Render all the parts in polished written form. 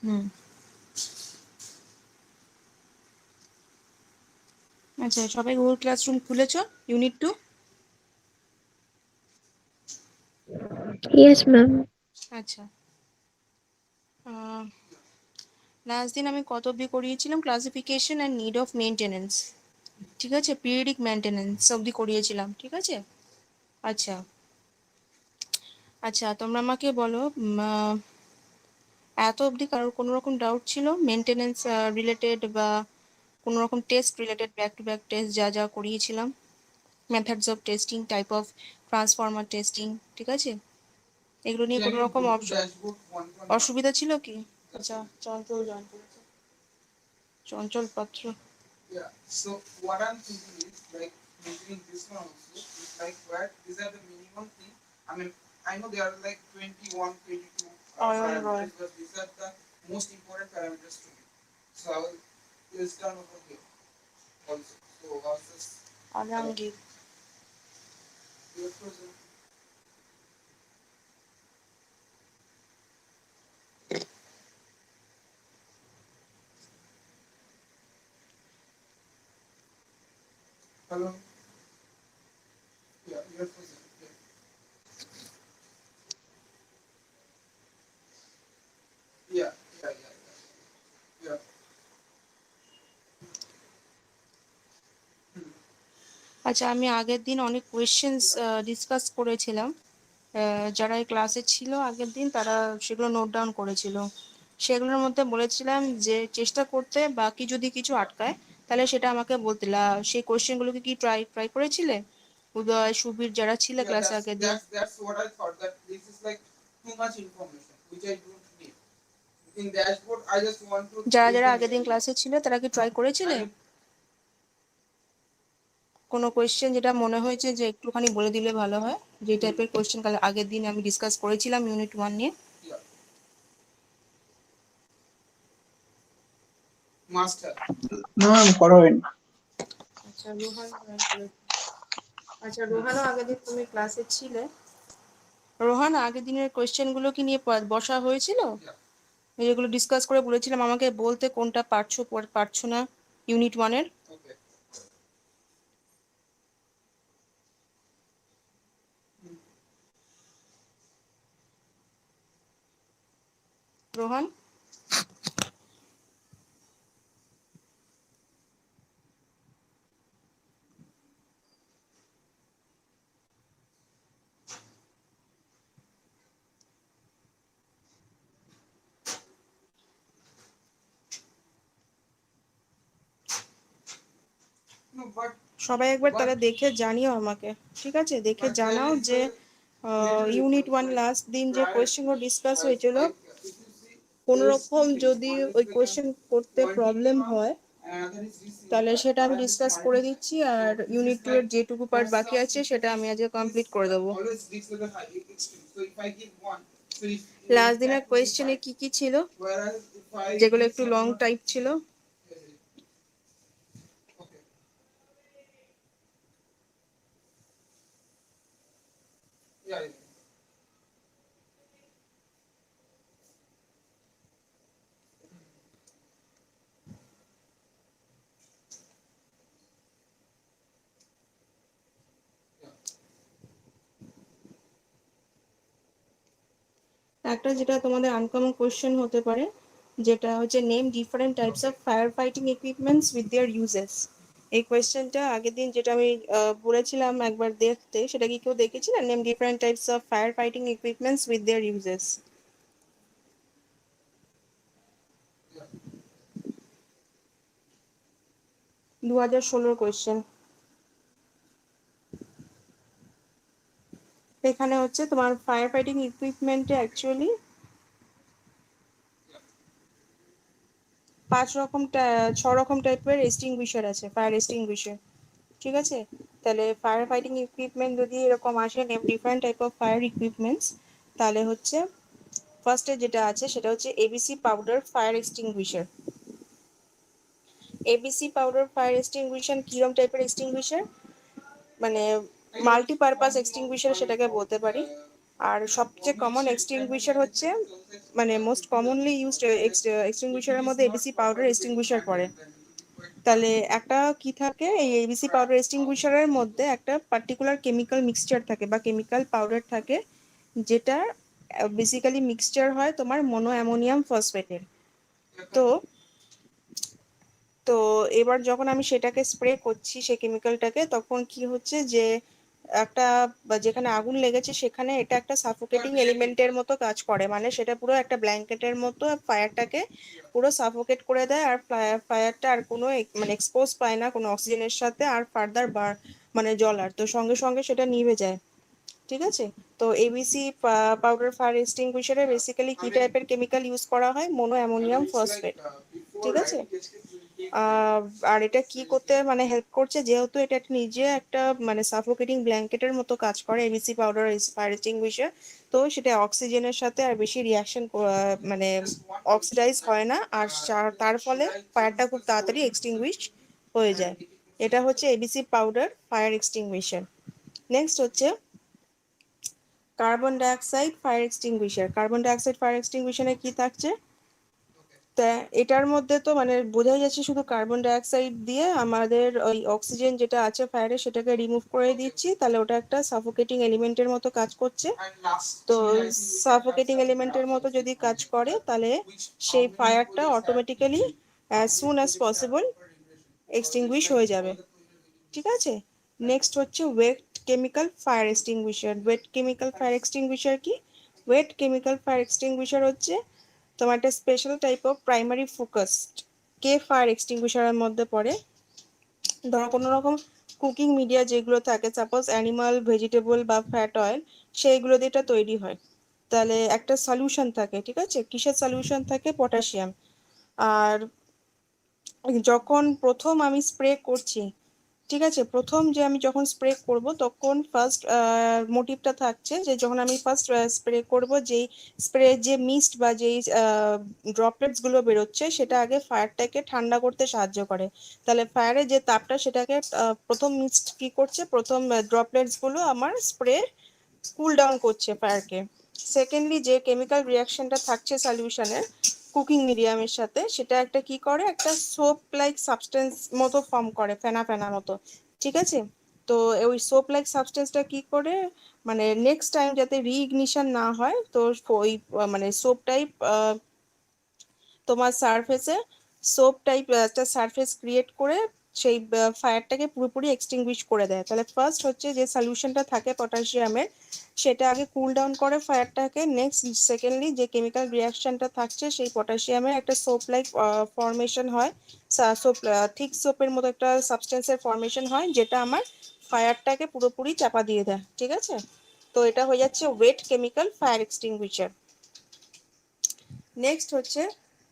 হুম, আচ্ছা সবাই Google classroom খুলেছো? ইউনিট 2? Yes, ma'am. আচ্ছা, লাস্ট দিন আমি কত অবধি করিয়েছিলাম? Classification and need of maintenance, ঠিক আছে, পিরিয়ডিক মেনটেনেন্স অবধি করিয়েছিলাম, ঠিক আছে। আচ্ছা আচ্ছা, তোমরা আমাকে বলো, এত অবধি কারোর কোনো রকম ডাউট ছিল মেনটেনেন্স রিলেটেড বা কোনো রকম test related, back to back test যা যা করিয়েছিলাম, methods of testing, type of transformer testing, ঠিক আছে, এগুলো নিয়ে কোনো রকম অসুবিধা ছিল কি? আচ্ছা, চঞ্চল জয়েন করেছে, চঞ্চল পাত্র। Yeah. So what I'm thinking is like mentioning this one also is like where these are the minimum thing. I mean, I know there are like 21, 22 parameters, but these are the most important parameters to me. So I will use down over here also. So how's this? Alangir. Your present. Hello. Yeah, your present. Yeah. Yeah. Yeah. Yeah. Yeah. আচ্ছা, আমি আগের দিন অনেক questions discuss করেছিলাম, যারা এই ক্লাসে ছিল আগের দিন তারা সেগুলো নোট ডাউন করেছিল। সেগুলোর মধ্যে বলেছিলাম যে চেষ্টা করতে, বাকি যদি কিছু আটকায় তাহলে সেটা আমাকে বলতে। সেই কোয়েশ্চেনগুলোকে কি ট্রাই ট্রাই করেছিলে? উদয়, সুবীর যারা ছিল Yeah, ক্লাসে আগের দিন, that's what I thought, that this is like too much information which I don't need. In dashboard, I just want to যারা use যারা the আগের দিন ক্লাসে ছিল তারা কি ট্রাই করেছিলে? কোনো কোয়েশ্চেন যেটা মনে হয়েছে যে একটুখানি বলে দিলে ভালো হয়, যে টাইপের কোয়েশ্চেন কাল আগের দিন আমি ডিসকাস করেছিলাম ইউনিট 1 নিয়ে। মাস্টার না ম্যাম করা হয় না। আচ্ছা, রোহান জয়েন করেছে। আচ্ছা, রোহানও আগের দিন তুমি ক্লাসে ছিলে। রোহান, আগের দিনের কোয়েশ্চেনগুলো কি নিয়ে বসা হয়েছিল? যেগুলো ডিসকাস করে বলেছিলাম আমাকে বলতে কোনটা পারছো পারছো না ইউনিট 1-এর। রোহান, সবাই একবার তাহলে দেখে জানিও আমাকে, ঠিক আছে, দেখে জানাও যে ইউনিট 1 লাস্ট দিন যে কোয়েশ্চেনগুলো ডিসকাস হয়েছিল, কোনো রকম যদি ওই কোয়েশ্চেন করতে প্রবলেম হয় তাহলে সেটা আমি ডিসকাস করে দিচ্ছি, আর ইউনিট 2 এর যেটুকু পার্ট বাকি আছে সেটা আমি আজকে কমপ্লিট করে দেবো। লাস্ট দিনের কোয়েশ্চেনে কি কি ছিল যেগুলো একটু লং টাইপ ছিল? একটা যেটা তোমাদের আনকমন কোয়েশ্চেন হতে পারে, যেটা হচ্ছে name different types of fire fighting equipments with their uses. এই কোয়েশ্চেনটা আগের দিন যেটা আমি বলেছিলাম একবার দেখতে, সেটা কি কেউ দেখেছিলেন? Name different types of fire fighting equipments with their uses. 2016 question. এখানে হচ্ছে তোমার ফায়ার ফাইটিং ইকুইপমেন্টে অ্যাকচুয়ালি 6 রকম টাইপের এক্সটিংগুইশার আছে, ফায়ার এক্সটিংগুইশার, ঠিক আছে। তাহলে ফায়ার ফাইটিং ইকুইপমেন্ট যদি এরকম আসে name different type of fire equipments, তাহলে হচ্ছে ফার্স্টে যেটা আছে সেটা হচ্ছে ABC powder fire extinguisher. ABC powder fire extinguisher কিরকম টাইপের এক্সটিংগুইশার? মানে মাল্টিপারপাস এক্সটিংগুইশার সেটাকে বলতে পারি। আর সবচেয়ে কমন এক্সটিংগুইশার হচ্ছে, মানে মোস্ট কমনলি ইউজড এক্সটিংগুইশারের মধ্যে এবিসি পাউডার এক্সটিংগুইশার পড়ে। তাহলে একটা কি থাকে, এই এবিসি পাউডার এক্সটিংগুইশারের মধ্যে একটা পার্টিকুলার কেমিক্যাল মিক্সচার থাকে বা কেমিক্যাল পাউডার থাকে, যেটা বেসিক্যালি মিক্সচার হয় তোমার মনো অ্যামোনিয়াম ফসফেটের। তো তো এবার যখন আমি সেটাকে স্প্রে করছি সেই কেমিক্যালটাকে, তখন কি হচ্ছে যে একটা যেখানে আগুন লেগেছে সেখানে এটা একটা সাফোকেটিং এলিমেন্টের মতো কাজ করে, মানে সেটা পুরো একটা ব্ল্যাঙ্কেটের মতো ফায়ারটাকে পুরো সাফোকেট করে দেয়। আর ফায়ারটা আর কোনো মানে এক্সপোজ পায় না কোনো অক্সিজেনের সাথে আর ফার্দার মানে জ্বলার, তো সঙ্গে সঙ্গে সেটা নিভে যায়। ঠিক আছে, তো এবিসি পাউডার ফায়ার এক্সটিংগুইশারে বেসিক্যালি কি টাইপের কেমিক্যাল ইউজ করা হয়, মোনো অ্যামোনিয়াম ফসফেট। ঠিক আছে, আহ, আর এটা কি করতে মানে হেল্প করছে, যেহেতু এটা নিজে একটা মানে সাফোকেটিং ব্ল্যাঙ্কেটের মতো কাজ করে এবিসি পাউডার ফায়ার এক্সটিংগুইশার, তো সেটা অক্সিজেনের সাথে আর বেশি রিয়াকশন মানে অক্সিডাইজ হয় না, আর তার ফলে ফায়ারটা খুব তাড়াতাড়ি এক্সটিংগুইশ হয়ে যায়। এটা হচ্ছে ABC powder fire extinguisher. Next হচ্ছে carbon dioxide fire extinguisher. Carbon dioxide fire এক্সটিংগুইশারে কি থাকছে, তা এটার মধ্যে তো মানে বোঝাই যাচ্ছে শুধু কার্বন ডাইঅক্সাইড দিয়ে আমাদের ওই অক্সিজেন যেটা আছে ফায়ারে সেটাকে রিমুভ করে দিচ্ছি, তাহলে ওটা একটা সাফোকেটিং এলিমেন্টের মতো কাজ করছে। তো সাফোকেটিং এলিমেন্টের মতো যদি কাজ করে তাহলে সেই ফায়ারটা automatically as soon as possible extinguish হয়ে যাবে। ঠিক আছে, নেক্সট হচ্ছে wet chemical fire extinguisher. Wet chemical fire extinguisher কি, ওয়েট কেমিক্যাল ফায়ার এক্সটিংগুইশার হচ্ছে তোমার একটা special type of primary focused কে ফায়ার এক্সটিংগুইশারের মধ্যে পড়ে। ধরো কোনো রকম কুকিং মিডিয়া যেগুলো থাকে, সাপোজ অ্যানিমাল, ভেজিটেবল বা ফ্যাট অয়েল, সেইগুলো দিয়ে এটা তৈরি হয়। তাহলে একটা সলিউশন থাকে, ঠিক আছে, কিসের সলিউশন থাকে, পটাশিয়াম। আর যখন প্রথম আমি স্প্রে করছি, ঠিক আছে, প্রথম যে আমি যখন স্প্রে করব তখন ফার্স্ট মোটিভটা থাকছে যে যখন আমি ফার্স্ট স্প্রে করব, যেই স্প্রে যে মিস্ট বা যেই ড্রপলেটস গুলো বেরোচ্ছে সেটা আগে ফায়ারটাকে ঠান্ডা করতে সাহায্য করে। তাহলে ফায়ারের যে তাপটা সেটাকে প্রথম মিস্ট কি করছে, প্রথম ড্রপলেটস গুলো আমার স্প্রে কুল ডাউন করছে ফায়ারকে। সেকেন্ডলি যে কেমিক্যাল রিয়াকশনটা থাকছে সলিউশনের কুকিং মিডিয়ামের সাথে, সেটা একটা কি করে, একটা সোপ লাইক সাবস্টেন্স মতো ফর্ম করে, ফেনা ফেনা মতো। ঠিক আছে, তো ওই সোপ লাইক সাবস্টেন্সটা কি করে, মানে নেক্সট টাইম যাতে রিইগনিশন না হয়, তো ওই মানে সোপ টাইপ তোমার সারফেসে সোপ টাইপ একটা সারফেস ক্রিয়েট করে সেই ফায়ারটাকে পুরোপুরি এক্সটিংগুইশ করে দেয়। তাহলে ফার্স্ট হচ্ছে যে সলিউশনটা থাকে পটাশিয়ামের, সেটা আগে কুল ডাউন করে ফায়ারটাকে। নেক্সট সেকেন্ডলি যে কেমিক্যাল রিয়াকশনটা থাকছে সেই পটাশিয়ামের একটা সোপ লাইক ফর্মেশন হয়, সোপ থিক সোপের মতো একটা সাবস্টেন্সের ফর্মেশন হয়, যেটা আমার ফায়ারটাকে পুরোপুরি চাপা দিয়ে দেয়। ঠিক আছে, তো এটা হয়ে যাচ্ছে wet chemical fire extinguisher. Next হচ্ছে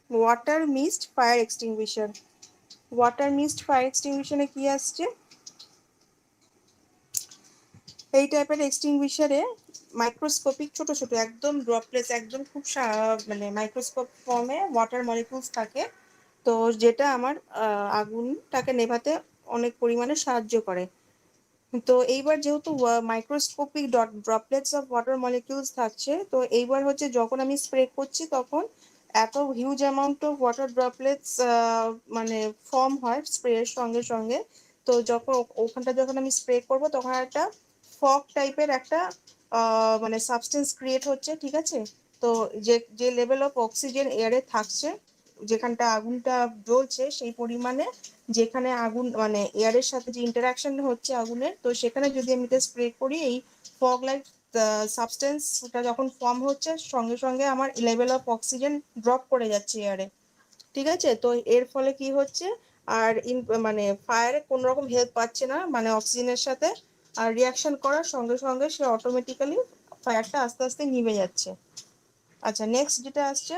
water mist fire extinguisher. Water mist fire এক্সটিংগুইশারে কি আসছে, এই টাইপের এক্সটিংগুইশারে মাইক্রোস্কোপিক ছোট ছোট একদম ড্রপলেটস, একদম খুব মানে মাইক্রোস্কোপ ফর্মে ওয়াটার মলিকুলস থাকে, তো যেটা আমার আগুনটাকে নেভাতে অনেক পরিমাণে সাহায্য করে। তো এইবার যেহেতু microscopic droplets of water molecules থাকছে, তো এইবার হচ্ছে যখন আমি স্প্রে করছি তখন এত huge amount of water droplets মানে ফর্ম হয় স্প্রের সঙ্গে সঙ্গে। তো যখন ওখানটা যখন আমি স্প্রে করব তখন একটা ফগ টাইপের একটা মানে সাবস্টেন্স ক্রিয়েট হচ্ছে। ঠিক আছে, তো যে যে লেভেল অফ অক্সিজেন এয়ারে থাকছে, যেখানটা আগুনটা জ্বলছে সেই পরিমাণে, যেখানে আগুন মানে এয়ারের সাথে যে ইন্টারাকশন হচ্ছে আগুনের, তো সেখানে যদি আমি এটা স্প্রে করি, এই ফগ লাইক সাবস্টেন্সটা যখন ফর্ম হচ্ছে সঙ্গে সঙ্গে আমার লেভেল অফ অক্সিজেন ড্রপ করে যাচ্ছে এয়ারে। ঠিক আছে, তো এর ফলে কি হচ্ছে, আর মানে ফায়ারে কোনো রকম হেল্প পাচ্ছে না মানে অক্সিজেনের সাথে, আর রিয়াকশন করার সঙ্গে সঙ্গে সে অটোমেটিক্যালি ফায়ারটা আস্তে আস্তে নিভে যাচ্ছে। আচ্ছা, নেক্সট যেটা আসছে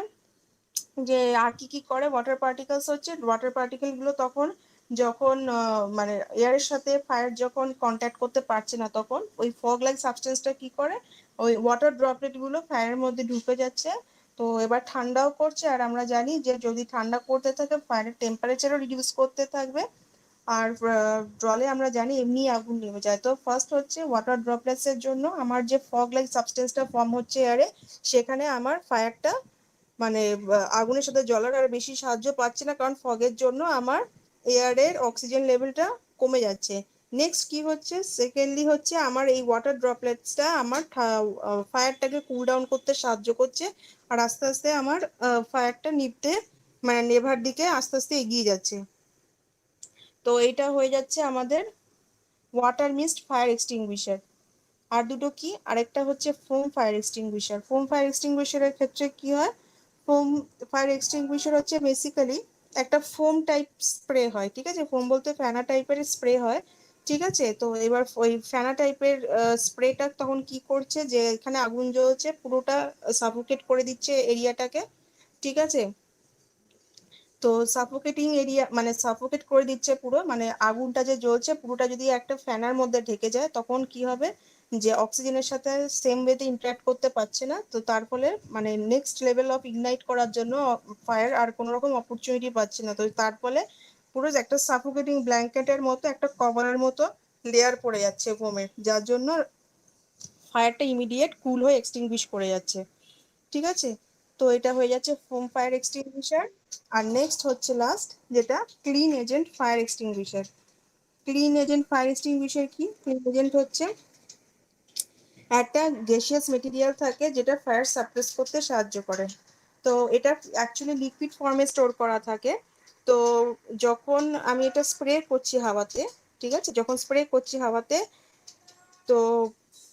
যে আর কি কি করে ওয়াটার পার্টিকেলস, হচ্ছে ওয়াটার পার্টিকেল গুলো তখন যখন মানে এয়ারের সাথে ফায়ার যখন কন্ট্যাক্ট করতে পারছে না, তখন ওই ফগ লাইক সাবস্টেন্সটা কি করে, ওই ওয়াটার ড্রপলেট গুলো ফায়ারের মধ্যে ঢুকে যাচ্ছে। তো এবার ঠান্ডাও করছে, আর আমরা জানি যে যদি ঠান্ডা করতে থাকে ফায়ারের টেম্পারেচারও রিডিউস করতে থাকবে, আর জলে আমরা জানি এমনি আগুন নেমে যায়। তো ফার্স্ট হচ্ছে ওয়াটার ড্রপলেটস এর জন্য আমার যে ফগ লাইক সাবস্টেন্সটা ফর্ম হচ্ছে এয়ারে, সেখানে আমার ফায়ারটা মানে আগুনের সাথে জ্বলার আর বেশি সাহায্য পাচ্ছে না, কারণ ফগের জন্য আমার এয়ারের অক্সিজেন লেভেলটা কমে যাচ্ছে। নেক্সট কি হচ্ছে, সেকেন্ডলি হচ্ছে আমার এই ওয়াটার ড্রপলেটসটা আমার ফায়ারটাকে কুল ডাউন করতে সাহায্য করছে, আর আস্তে আস্তে আমার ফায়ারটা নিভতে মানে নেভার দিকে আস্তে আস্তে এগিয়ে যাচ্ছে। তো এইটা হয়ে যাচ্ছে আমাদের ওয়াটার মিস্ট ফায়ার এক্সটিংগুইশার। আর দুটো কি, আরেকটা হচ্ছে foam fire extinguisher. Foam fire এক্সটিংগুইশারের ক্ষেত্রে কি হয়, ফোম ফায়ার এক্সটিংগুইশার হচ্ছে বেসিক্যালি একটা ফোম টাইপ স্প্রে হয়, ঠিক আছে, ফোম বলতে ফ্যানা টাইপের স্প্রে হয়, ঠিক আছে। তো এবার ওই ফ্যানা টাইপের স্প্রেটা তখন কি করছে, যে এখানে আগুন জ্বলছে পুরোটা সাফোকেট করে দিচ্ছে এরিয়াটাকে, ঠিক আছে। তো সাফোকেটিং এরিয়া মানে সাফোকেট করে দিচ্ছে পুরো, মানে আগুনটা যে জ্বলছে পুরোটা যদি একটা ফ্যানার মধ্যে ঢেকে যায় তখন কি হবে, যে অক্সিজেনের সাথে সেম ওয়েতে ইন্টারঅ্যাক্ট করতে পারছে না, তো তার ফলে মানে নেক্সট লেভেল অফ ইগনাইট করার জন্য ফায়ার আর কোনো রকম অপরচুনিটি পাচ্ছে না। তো তার ফলে পুরো একটা সাফোকেটিং ব্ল্যাঙ্কেটের মতো একটা কভারের মতো লেয়ার পড়ে যাচ্ছে ফোমের, যার জন্য ফায়ারটা ইমিডিয়েট কুল হয়ে এক্সটিংগুইশ করে যাচ্ছে, ঠিক আছে। তো এটা হয়ে যাচ্ছে ফোম ফায়ার এক্সটিংগুইশার। আর নেক্সট হচ্ছে লাস্ট যেটা clean agent fire extinguisher. Clean agent fire extinguisher কি, ক্লিন এজেন্ট হচ্ছে একটা গ্যাসিয়াস মেটেরিয়াল থাকে যেটা ফায়ার সাপ্রেস করতে সাহায্য করে। তো এটা অ্যাকচুয়ালি লিকুইড ফর্মে স্টোর করা থাকে। তো যখন আমি এটা স্প্রে করছি হাওয়াতে, ঠিক আছে, যখন স্প্রে করছি হাওয়াতে, তো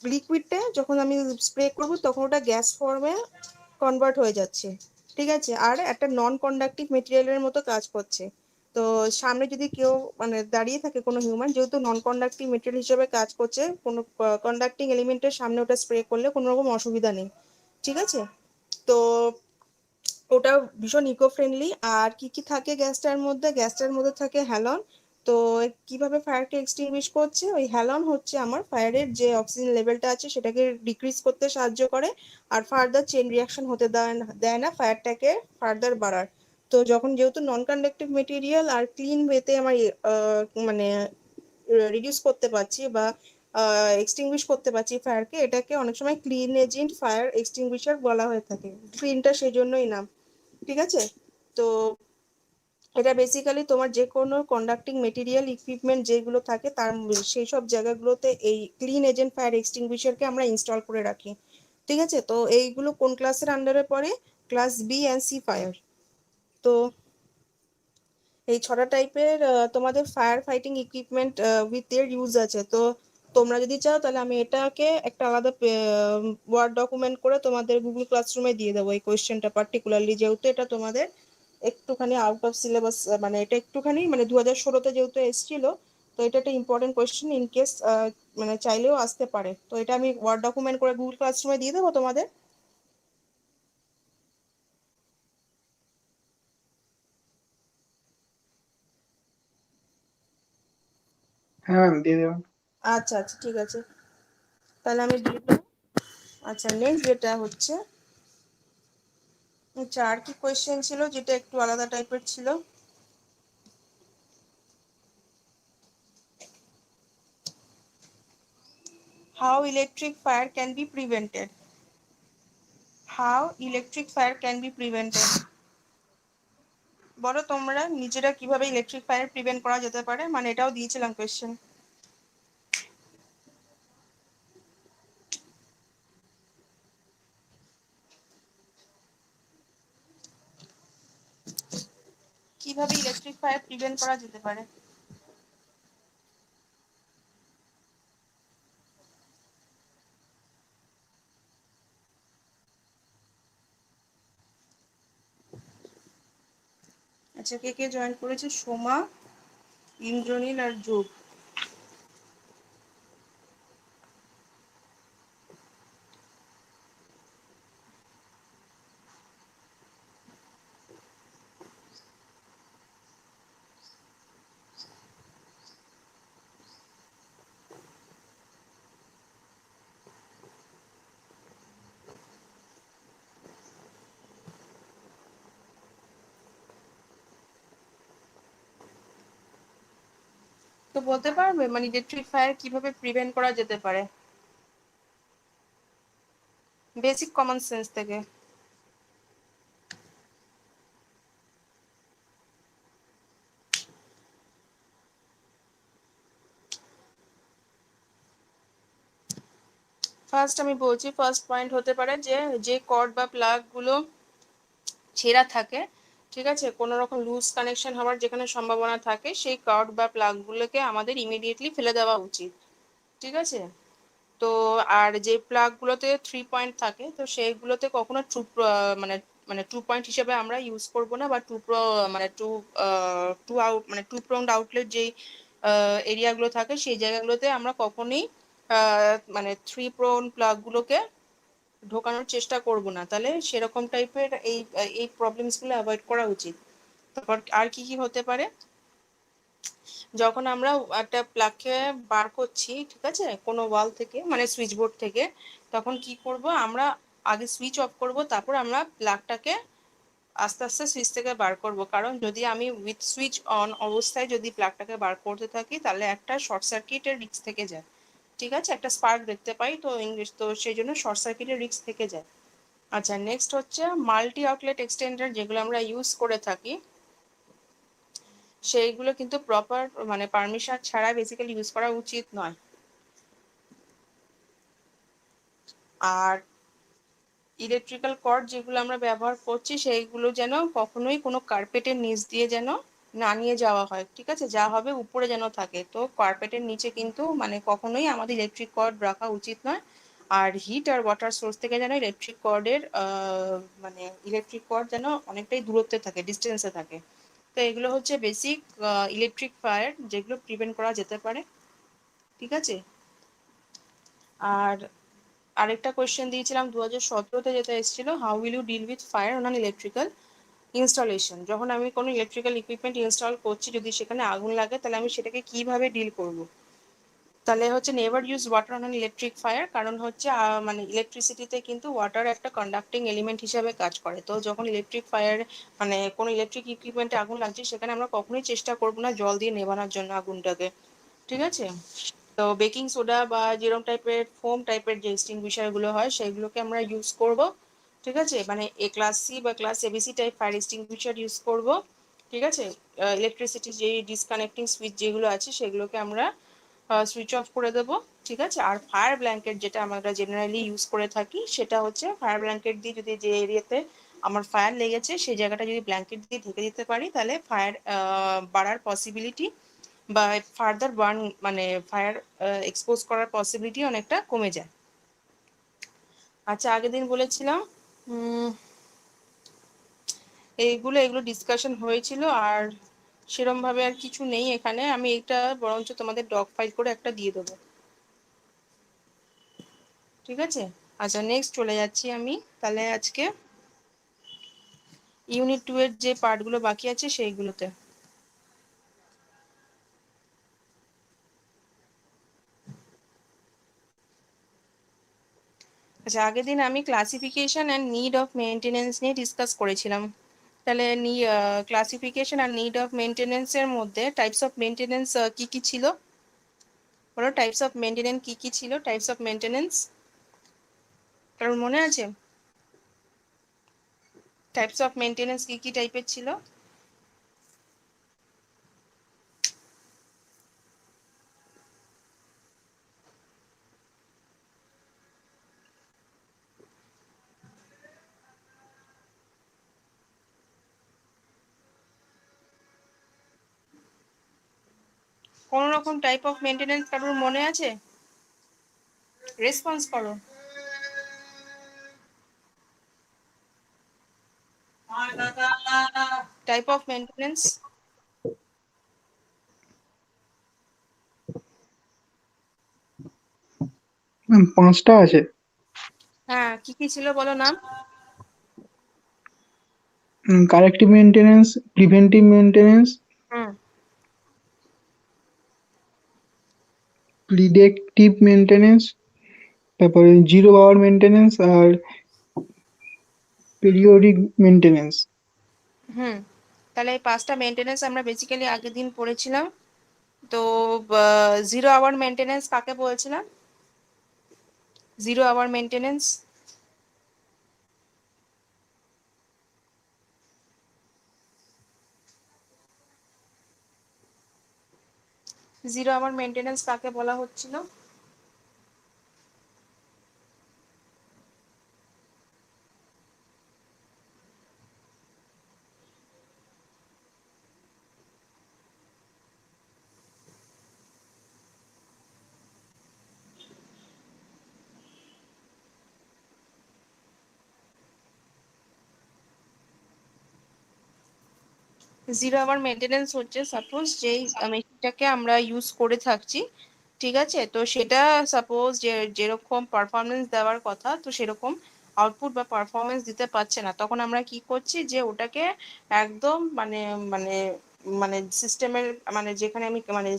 লিকুইডটা যখন আমি স্প্রে করব তখন ওটা গ্যাস ফর্মে কনভার্ট হয়ে যাচ্ছে, ঠিক আছে, আর একটা নন কন্ডাক্টিভ মেটেরিয়ালের মতো কাজ করছে। তো সামনে যদি কেউ মানে দাঁড়িয়ে থাকে কোনো হিউম্যান, যেহেতু নন কন্ডাক্টিভ মেটেরিয়াল হিসেবে কাজ করছে, কোনো কন্ডাক্টিং এলিমেন্টের সামনে ওটা স্প্রে করলে কোনো রকম অসুবিধা নেই, ঠিক আছে। তো ওটা ভীষণ ইকো ফ্রেন্ডলি। আর কি কি থাকে গ্যাসটার মধ্যে, গ্যাসটার মধ্যে থাকে হ্যালন। তো কিভাবে ফায়ারকে এক্সটিংগুইশ করছে, ওই হ্যালন হচ্ছে আমার ফায়ারের যে অক্সিজেন লেভেলটা আছে সেটাকে ডিক্রিজ করতে সাহায্য করে, আর ফার্দার চেইন রিয়াকশন হতে দেয় না ফায়ারটাকে ফার্দার বাড়ার। তো যখন যেহেতু নন কন্ডাক্টিভ মেটেরিয়াল আর ক্লিন ওয়েতে আমার মানে রিডিউস করতে পারছি বা এক্সটিংগুইশ করতে পারছি ফায়ারকে, এটাকে অনেক সময় ক্লিন এজেন্ট ফায়ার এক্সটিংগুইশার বলা হয়ে থাকে, ক্লিনটা সেই জন্যই নাম, ঠিক আছে। তো এটা বেসিক্যালি তোমার যে কোনো কন্ডাক্টিং মেটেরিয়াল ইকুইপমেন্ট যেগুলো থাকে তার সেই সব জায়গাগুলোতে এই ক্লিন এজেন্ট ফায়ার এক্সটিংগুইশারকে আমরা ইনস্টল করে রাখি, ঠিক আছে। তো এইগুলো কোন ক্লাসের আন্ডারে পড়ে, class B and C fire. তো এই ছটা টাইপের তোমাদের ফায়ার ফাইটিং ইকুইপমেন্ট উইথ এর ইউজ আছে। তো তোমরা যদি চাও তাহলে আমি এটাকে একটা আলাদা ওয়ার্ড ডকুমেন্ট করে তোমাদের গুগল ক্লাসরুমে দিয়ে দেবো, এই কোয়েশ্চেনটা পার্টিকুলারলি, যেহেতু এটা তোমাদের একটুখানি আউট অফ সিলেবাস, মানে এটা একটুখানি মানে 2016-তে যেহেতু এসেছিল, তো এটা একটা ইম্পর্টেন্ট কোয়েশ্চেন, ইন কেস মানে চাইলেও আসতে পারে। তো এটা আমি ওয়ার্ড ডকুমেন্ট করে গুগল ক্লাসরুমে দিয়ে দেবো তোমাদের। হ্যাঁ ম্যাম দিয়ে দেবেন। আচ্ছা আচ্ছা ঠিক আছে, তাহলে আমি দিয়ে দেবো। আচ্ছা নেক্সট যেটা হচ্ছে, আচ্ছা আর কি কোয়েশ্চেন ছিল যেটা একটু আলাদা টাইপের ছিল, how electric fire can be prevented, how electric fire can be prevented, বলো তোমরা নিজেরা কিভাবে ইলেকট্রিক ফায়ার প্রিভেন্ট করা যেতে পারে, মানে এটাও দিয়েছিলাম কোয়েশ্চেন। কিভাবে ইলেকট্রিক ফায়ার প্রিভেন্ট করা যেতে পারে। আচ্ছা কে কে জয়েন করেছে, সোমা, ইন্দ্রনীল আর যোগ। তো বলতে পারবে মানে ইলেকট্রিক ফায়ার কিভাবে প্রিভেন্ট করা যেতে পারে বেসিক কমন সেন্স থেকে? ফার্স্ট আমি বলছি, ফার্স্ট পয়েন্ট হতে পারে যে কর্ড বা প্লাগ গুলো ছেঁড়া থাকে, ঠিক আছে, কোনো রকম লুজ কানেকশন হওয়ার যেখানে সম্ভাবনা থাকে, সেই কর্ড বা প্লাগ গুলোকে আমাদের ইমিডিয়েটলি ফেলে দেওয়া উচিত, ঠিক আছে। তো আর যে প্লাগ গুলোতে 3 পয়েন্ট থাকে, তো সেইগুলোতে কখনো মানে মানে 2 পয়েন্ট হিসেবে আমরা ইউজ করব না, বা মানে টু আউট মানে 2 প্রংড আউটলেট যেই এরিয়াগুলো থাকে সেই জায়গাগুলোতে আমরা কখনোই মানে 3 প্রং প্লাগ গুলোকে ঢোকানোর চেষ্টা করব না, তাহলে সেরকম টাইপের এই প্রবলেমস গুলো অ্যাভয়েড করা উচিত। তারপর আর কি কি হতে পারে, যখন আমরা একটা প্লাগকে বার করছি, ঠিক আছে, কোনো ওয়াল থেকে মানে সুইচ বোর্ড থেকে, তখন কি করব আমরা, আগে সুইচ অফ করব, তারপর আমরা প্লাগটাকে আস্তে আস্তে সুইচ থেকে বার করব, কারণ যদি আমি উইথ সুইচ অন অবস্থায় যদি প্লাগটাকে বার করতে থাকি তাহলে একটা শর্ট সার্কিটের রিস্ক থেকে যায়, ঠিক আছে, একটা স্পার্ক দেখতে পাই তো ইংলিশ, তো সেই জন্য শর্ট সার্কিটের রিস্ক থেকে যায়। আচ্ছা, নেক্সট হচ্ছে মাল্টি আউটলেট এক্সটেন্ডার যেগুলো আমরা ইউজ করে থাকি, সেইগুলো কিন্তু প্রপার মানে পারমিশন ছাড়া বেসিক্যালি ইউজ করা উচিত নয়। আর ইলেকট্রিক্যাল কর্ড যেগুলো আমরা ব্যবহার করছি সেইগুলো যেন কখনোই কোনো কার্পেটের নিচ দিয়ে যেন না নিয়ে যাওয়া হয়, ঠিক আছে, যা হবে উপরে যেন থাকে, তো কার্পেটের নিচে কিন্তু মানে কখনোই আমাদের ইলেকট্রিক কর্ড রাখা উচিত নয়। আর হিট আর ওয়াটার সোর্স থেকে যেন ইলেকট্রিক কর্ডের মানে ইলেকট্রিক কর্ড যেন অনেকটাই দূরত্বে থাকে, ডিস্টেন্সে থাকে। তো এগুলো হচ্ছে বেসিক ইলেকট্রিক ফায়ার যেগুলো প্রিভেন্ট করা যেতে পারে, ঠিক আছে। আর আরেকটা কোয়েশ্চেন দিয়েছিলাম 2017-তে, যেটা এসেছিল, how will you deal with fire on an electrical installation, যখন আমি কোনো ইলেকট্রিক্যাল ইকুইপমেন্ট ইনস্টল করছি যদি সেখানে আগুন লাগে তাহলে আমি সেটাকে কিভাবে ডিল করব। তাহলে হচ্ছে never use water on an electric fire, কারণ হচ্ছে মানে ইলেকট্রিসিটিতে কিন্তু ওয়াটার একটা কন্ডাক্টিং এলিমেন্ট হিসাবে কাজ করে, তো যখন ইলেকট্রিক ফায়ার মানে কোনো ইলেকট্রিক ইকুইপমেন্টে আগুন লাগছে সেখানে আমরা কখনোই চেষ্টা করবো না জল দিয়ে নেভানোর জন্য আগুনটাকে, ঠিক আছে। তো বেকিং সোডা বা যেরকম টাইপের ফোম টাইপের যে এক্সটিংগুইশার গুলো হয় সেগুলোকে আমরা ইউজ করব, ঠিক আছে, মানে ক্লাস সি বা class ABC type fire extinguisher use করব, ঠিক আছে। ইলেকট্রিসিটি যে ডিসকানেক্টিং সুইচ যেগুলো আছে সেগুলোকে আমরা সুইচ অফ করে দেবো, ঠিক আছে। আর ফায়ার ব্ল্যাঙ্কেট যেটা আমরা জেনারেলি ইউজ করে থাকি সেটা হচ্ছে ফায়ার ব্ল্যাঙ্কেট দিয়ে যদি যে এরিয়াতে আমার ফায়ার লেগেছে সেই জায়গাটা যদি ব্ল্যাঙ্কেট দিয়ে ঢেকে দিতে পারি তাহলে ফায়ার বাড়ার পসিবিলিটি বা ফার্দার বার্ন মানে ফায়ার এক্সপোজ করার পসিবিলিটি অনেকটা কমে যায়। আচ্ছা, আগের দিন বলেছিলাম এগুলো ডিসকাশন হয়েছিল, আর সেরম ভাবে আর কিছু নেই এখানে, আমি এটা বরঞ্চ তোমাদের ডক ফাইল করে একটা দিয়ে দেবো, ঠিক আছে। আচ্ছা, নেক্সট চলে যাচ্ছি আমি তাহলে আজকে ইউনিট 2 এর যে পার্টগুলো বাকি আছে সেইগুলোতে। আচ্ছা, আগের দিন আমি classification and need of maintenance নিয়ে ডিসকাস করেছিলাম, তাহলে ক্লাসিফিকেশন আর নিড অফ মেনটেনেন্স এর মধ্যে টাইপস অফ মেনটেনেন্স কি কি ছিল বলো, টাইপস অফ মেনটেনেন্স কি কি ছিল, টাইপস অফ মেনটেনেন্স কারণ মনে আছে টাইপস অফ মেনটেনেন্স কি কি টাইপের ছিল? কোন রকম টাইপ অফ মেনটেনেন্স কারোর মনে আছে? রেসপন্স করো। টাইপ অফ মেনটেনেন্স পাঁচটা আছে। হ্যাঁ, কি কি ছিল বলো নাম। কারেক্টিভ মেনটেনেন্স, প্রিভেন্টিভ মেনটেনেন্স, হুম। প্রিডিক্টিভ মেনটেনেন্স, তারপরে জিরো আওয়ার মেনটেনেন্স আর পিরিয়ডিক মেনটেনেন্স। হুম, তাহলে এই 5টা মেনটেনেন্স আমরা বেসিক্যালি আগের দিন পড়েছিলাম, তো 0 আওয়ার মেনটেনেন্স কাকে বলছিলাম? 0 আওয়ার মেনটেনেন্স, কাকে বলা হচ্ছিল? 0 আওয়ার মেনটেনেন্স হচ্ছে সাপোজ যেই মেশিনটাকে আমরা ইউজ করে থাকছি, ঠিক আছে, তো সেটা সাপোজ যেরকম পারফরমেন্স দেওয়ার কথা তো সেরকম আউটপুট বা পারফরমেন্স দিতে পারছে না, তখন আমরা কি করছি যে ওটাকে একদম মানে মানে মানে সিস্টেমের মানে যেখানে আমি মানে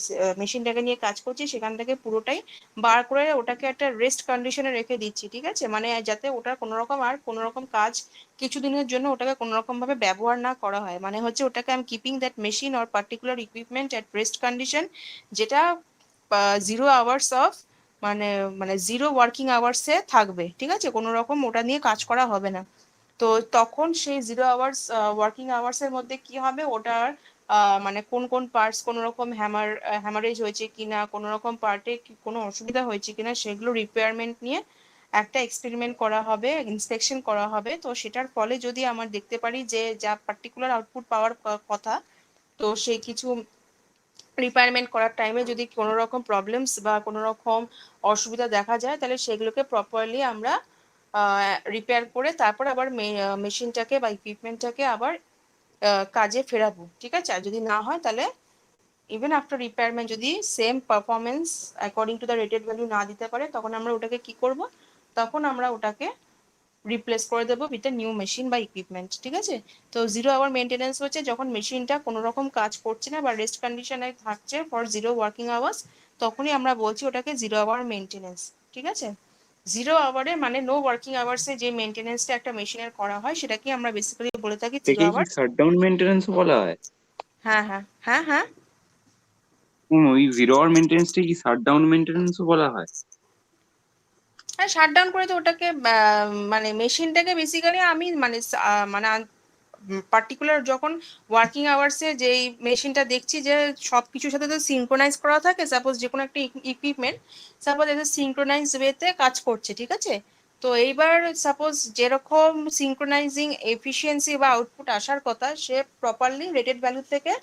মেশিনটাকে নিয়ে কাজ করছি সেখান থেকে পুরোটাই বার করে ওটাকে একটা রেস্ট কন্ডিশনে রেখে দিচ্ছি, ঠিক আছে, মানে যাতে ওটার কোনো রকম আর কোনো রকম কাজ কিছুদিনের জন্য ওটাকে কোনো রকম ভাবে ব্যবহার না করা হয়, মানে হচ্ছে ওটাকে I am keeping that machine or particular equipment at rest condition, যেটা 0 আওয়ার্স অফ মানে মানে 0 ওয়ার্কিং আওয়ার্সে থাকবে, ঠিক আছে, কোনো রকম ওটা নিয়ে কাজ করা হবে না। তো তখন সেই 0 আওয়ার্স ওয়ার্কিং আওয়ার্সের মধ্যে কি হবে, ওটার মানে কোন কোন পার্টস কোনো রকম হ্যামারেজ হয়েছে কিনা, কোনো রকম পার্টে কোনো অসুবিধা হয়েছে কিনা সেগুলো রিপেয়ারমেন্ট নিয়ে একটা এক্সপেরিমেন্ট করা হবে, ইন্সপেকশন করা হবে। তো সেটার ফলে যদি আমার দেখতে পারি যে যা পার্টিকুলার আউটপুট পাওয়ার কথা, তো সেই কিছু রিপায়ারমেন্ট করার টাইমে যদি কোনো রকম প্রবলেমস বা কোনো রকম অসুবিধা দেখা যায় তাহলে সেগুলোকে প্রপারলি আমরা রিপেয়ার করে তারপর আবার মেশিনটাকে বা ইকুইপমেন্টটাকে আবার কাজে ফেরাবো, ঠিক আছে। আর যদি না হয় তাহলে ইভেন আফটার রিপেয়ারমেন্ট যদি same performance according to the rated value না দিতে পারে তখন আমরা ওটাকে কি করব, তখন আমরা ওটাকে রিপ্লেস করে দেবো উইথ এ নিউ মেশিন বা ইকুইপমেন্ট, ঠিক আছে। তো 0 আওয়ার মেনটেনেন্স হচ্ছে যখন মেশিনটা কোনো রকম কাজ করছে না বা রেস্ট কন্ডিশনে থাকছে ফর 0 ওয়ার্কিং আওয়ার্স, তখনই আমরা বলছি ওটাকে 0 আওয়ার মেনটেনেন্স, ঠিক আছে। 0 আওয়ারে মানে নো ওয়ার্কিং আওয়ার্সে যে মেনটেনেন্সটা একটা মেশিনের করা হয় সেটাকে আমরা বেসিক্যালি বলে থাকি জিরো এটাকে কি আওয়ার শাটডাউন মেইনটেনেন্স বলা হয়? হ্যাঁ হ্যাঁ হ্যাঁ হ্যাঁ। ওই 0 আওয়ার মেইনটেনেন্সটা কি শাটডাউন মেইনটেনেন্সও বলা হয়? হ্যাঁ, শাটডাউন করে তো ওটাকে মানে মেশিনটাকে বেসিক্যালি আমি মানে মানে পার্টিকুলার যখন ওয়ার্কিং আওয়ার্সে যেই মেশিনটা দেখছি যে সব কিছুর সাথে তো সিঙ্ক্রোনাইজ করা থাকে, সাপোজ যে কোনো একটা ইকুইপমেন্ট সাপোজ এটা সিঙ্ক্রোনাইজ ওয়েতে কাজ করছে, ঠিক আছে। তো এইবার সাপোজ যেরকম সিঙ্ক্রোনাইজিং এফিসিয়েন্সি বা আউটপুট আসার কথা সে প্রপারলি রেটেড ভ্যালু থেকে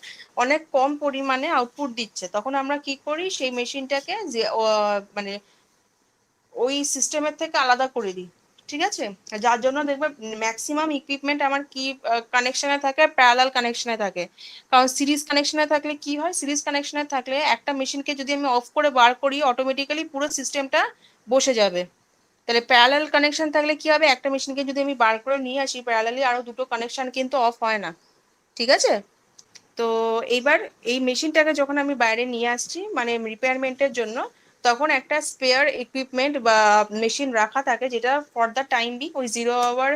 অনেক কম পরিমাণে আউটপুট দিচ্ছে, তখন আমরা কি করি সেই মেশিনটাকে যে মানে ওই সিস্টেমের থেকে আলাদা করে দিই, ঠিক আছে। যার জন্য দেখবে ম্যাক্সিমাম ইকুইপমেন্ট আমার কি কানেকশনে থাকে, প্যারালাল কানেকশনে থাকে। কারণ সিরিজ কানেকশনে থাকলে কি হয়, সিরিজ কানেকশনে থাকলে একটা মেশিনকে যদি আমি অফ করে বার করি অটোমেটিক্যালি পুরো সিস্টেমটা বসে যাবে। তাহলে প্যারালাল কানেকশন থাকলে কি হবে, একটা মেশিনকে যদি আমি বার করে নিয়ে আসি প্যারালালি আরো দুটো কানেকশন কিন্তু অফ হয় না, ঠিক আছে। তো এইবার এই মেশিনটাকে যখন আমি বাইরে নিয়ে আসছি মানে রিপেয়ারমেন্টের জন্য, তখন একটা স্পেয়ার ইকুইপমেন্ট বা মেশিন রাখা থাকে যেটা ফর দ্য টাইম বি ওই 0 আওয়ার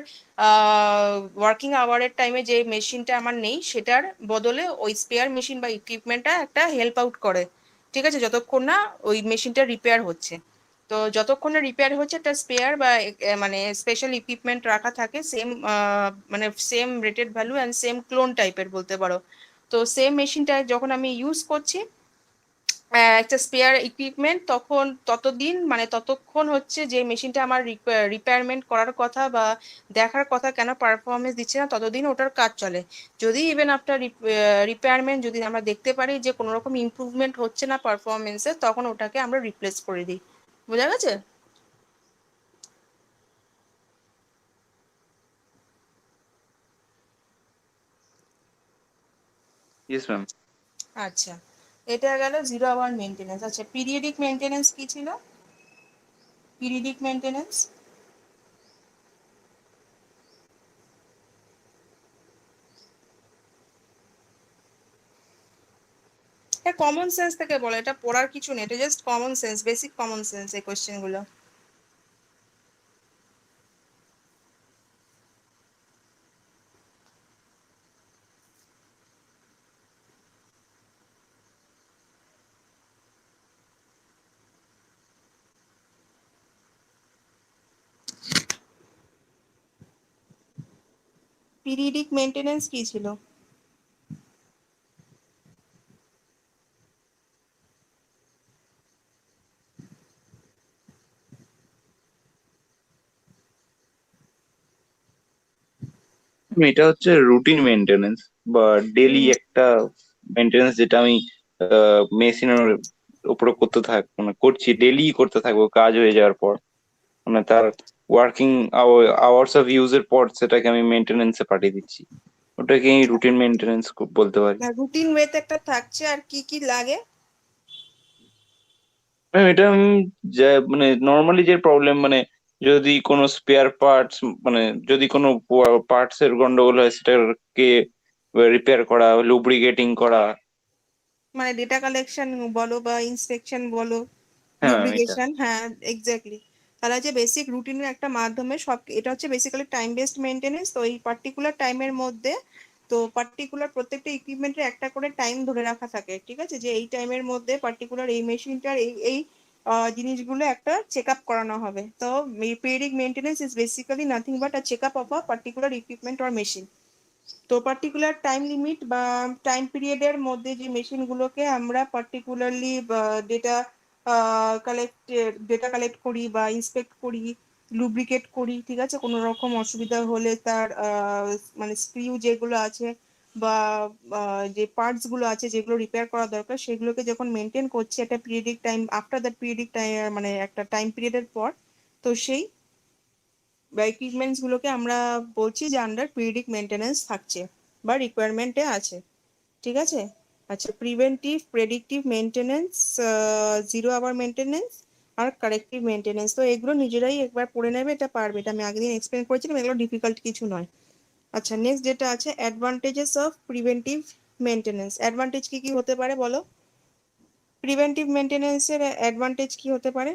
ওয়ার্কিং আওয়ারের টাইমে যে মেশিনটা আমার নেই সেটার বদলে ওই স্পেয়ার মেশিন বা ইকুইপমেন্টটা একটা হেল্প আউট করে, ঠিক আছে, যতক্ষণ না ওই মেশিনটা রিপেয়ার হচ্ছে। তো যতক্ষণ না রিপেয়ার হচ্ছে একটা স্পেয়ার বা মানে স্পেশাল ইকুইপমেন্ট রাখা থাকে সেম মানে same rated value and same clone টাইপের বলতে পারো। তো সেম মেশিনটা যখন আমি ইউজ করছি একটা স্পেয়ার ইকুইপমেন্ট, তখন ততদিন মানে ততক্ষণ হচ্ছে যে মেশিনটা আমার রিপেয়ারমেন্ট করার কথা বা দেখার কথা কেন পারফরমেন্স দিচ্ছে না ততদিন ওটার কাজ চলে। যদি ইভেন আফটার রিপেয়ারমেন্ট যদি আমরা দেখতে পারি যে কোনো রকম ইমপ্রুভমেন্ট হচ্ছে না পারফরমেন্সে তখন ওটাকে আমরা রিপ্লেস করে দিই। বোঝা গেছে? Yes ma'am. আচ্ছা, এটা গেল 0 আওয়ার মেনটেনেন্স। আচ্ছা, পিরিয়ডিক মেনটেনেন্স কি ছিল? পিরিয়ডিক মেনটেনেন্স এটা কমন সেন্স থেকে বলো, এটা পড়ার কিছু নেই, এটা just common sense, basic common sense এই কোশ্চেন গুলো। পিরিয়ডিক মেইনটেনেন্স কি ছিল? এটা হচ্ছে রুটিন মেনটেনেন্স বা ডেলি একটা মেনটেনেন্স, যেটা আমি মেশিনের উপরে করতে মানে করছি, ডেলি করতে থাকবো কাজ হয়ে যাওয়ার পর, মানে তার ওয়ার্কিং আওয়ার্স অফ ইউজের পর সেটাকে আমি মেনটেনেন্সে পাঠিয়ে দিচ্ছি। ওটাকে রুটিন মেনটেনেন্স বলতে পারি। রুটিন ওয়েতে একটা থাকছে, আর কি কি লাগে? ম্যাম এটা আমি মানে নর্মালি যে প্রবলেম, মানে যদি কোনো স্পেয়ার পার্টস, মানে যদি কোনো পার্টস এর গন্ডগোল হয় সেটাকে রিপেয়ার করা, লুব্রিকেটিং করা। মানে ডেটা কালেকশন বলো বা ইন্সপেকশন বলো, হ্যাঁ ম্যাম এটা। লুব্রিকেশন, হ্যাঁ এক্স্যাক্টলি। তাহলে যে বেসিক রুটিনের একটা মাধ্যমে সব, এটা হচ্ছে বেসিক্যালি টাইম বেসড মেনটেনেন্স। তো এই পার্টিকুলার টাইমের মধ্যে, তো পার্টিকুলার প্রত্যেকটা ইকুইপমেন্টের একটা করে টাইম ধরে রাখা থাকে, ঠিক আছে, যে এই টাইমের মধ্যে পার্টিকুলার এই মেশিনটার এই এই জিনিসগুলো একটা চেক আপ করানো হবে। তো periodic maintenance is basically nothing but a check up of a particular equipment or machine. তো পার্টিকুলার টাইম লিমিট বা টাইম পিরিয়ডের মধ্যে যে মেশিনগুলোকে আমরা পার্টিকুলারলি ডেটা কালেক্ট করি বা ইন্সপেক্ট করি, লুব্রিকেট করি, ঠিক আছে, কোনো রকম অসুবিধা হলে তার মানে স্ক্রিউ যেগুলো আছে বা যে পার্টস গুলো আছে যেগুলো রিপেয়ার করা দরকার, সেগুলোকে যখন মেনটেন করছি একটা periodic time, after that periodic time, মানে একটা টাইম পিরিয়ডের পর, তো সেই বা ইকুইপমেন্টস গুলোকে আমরা বলছি যে আন্ডার পিরিয়ডিক মেনটেনেন্স থাকছে বা রিকোয়ারমেন্টে আছে, ঠিক আছে। আচ্ছা, preventive, predictive maintenance, zero hour maintenance আর কারেক্টিভ মেনটেনেন্স। তো এগুলো নিজেরাই একবার পড়ে নেবে, এটা পারবে, এটা আমি আগের দিন এক্সপ্লেন করেছিলাম, এগুলো ডিফিকাল্ট কিছু নয়। আচ্ছা, নেক্সট যেটা আছে advantages of preventive maintenance. Advantage কি কি হতে পারে বলো? প্রিভেন্টিভ মেনটেনেন্সের অ্যাডভান্টেজ কি হতে পারে?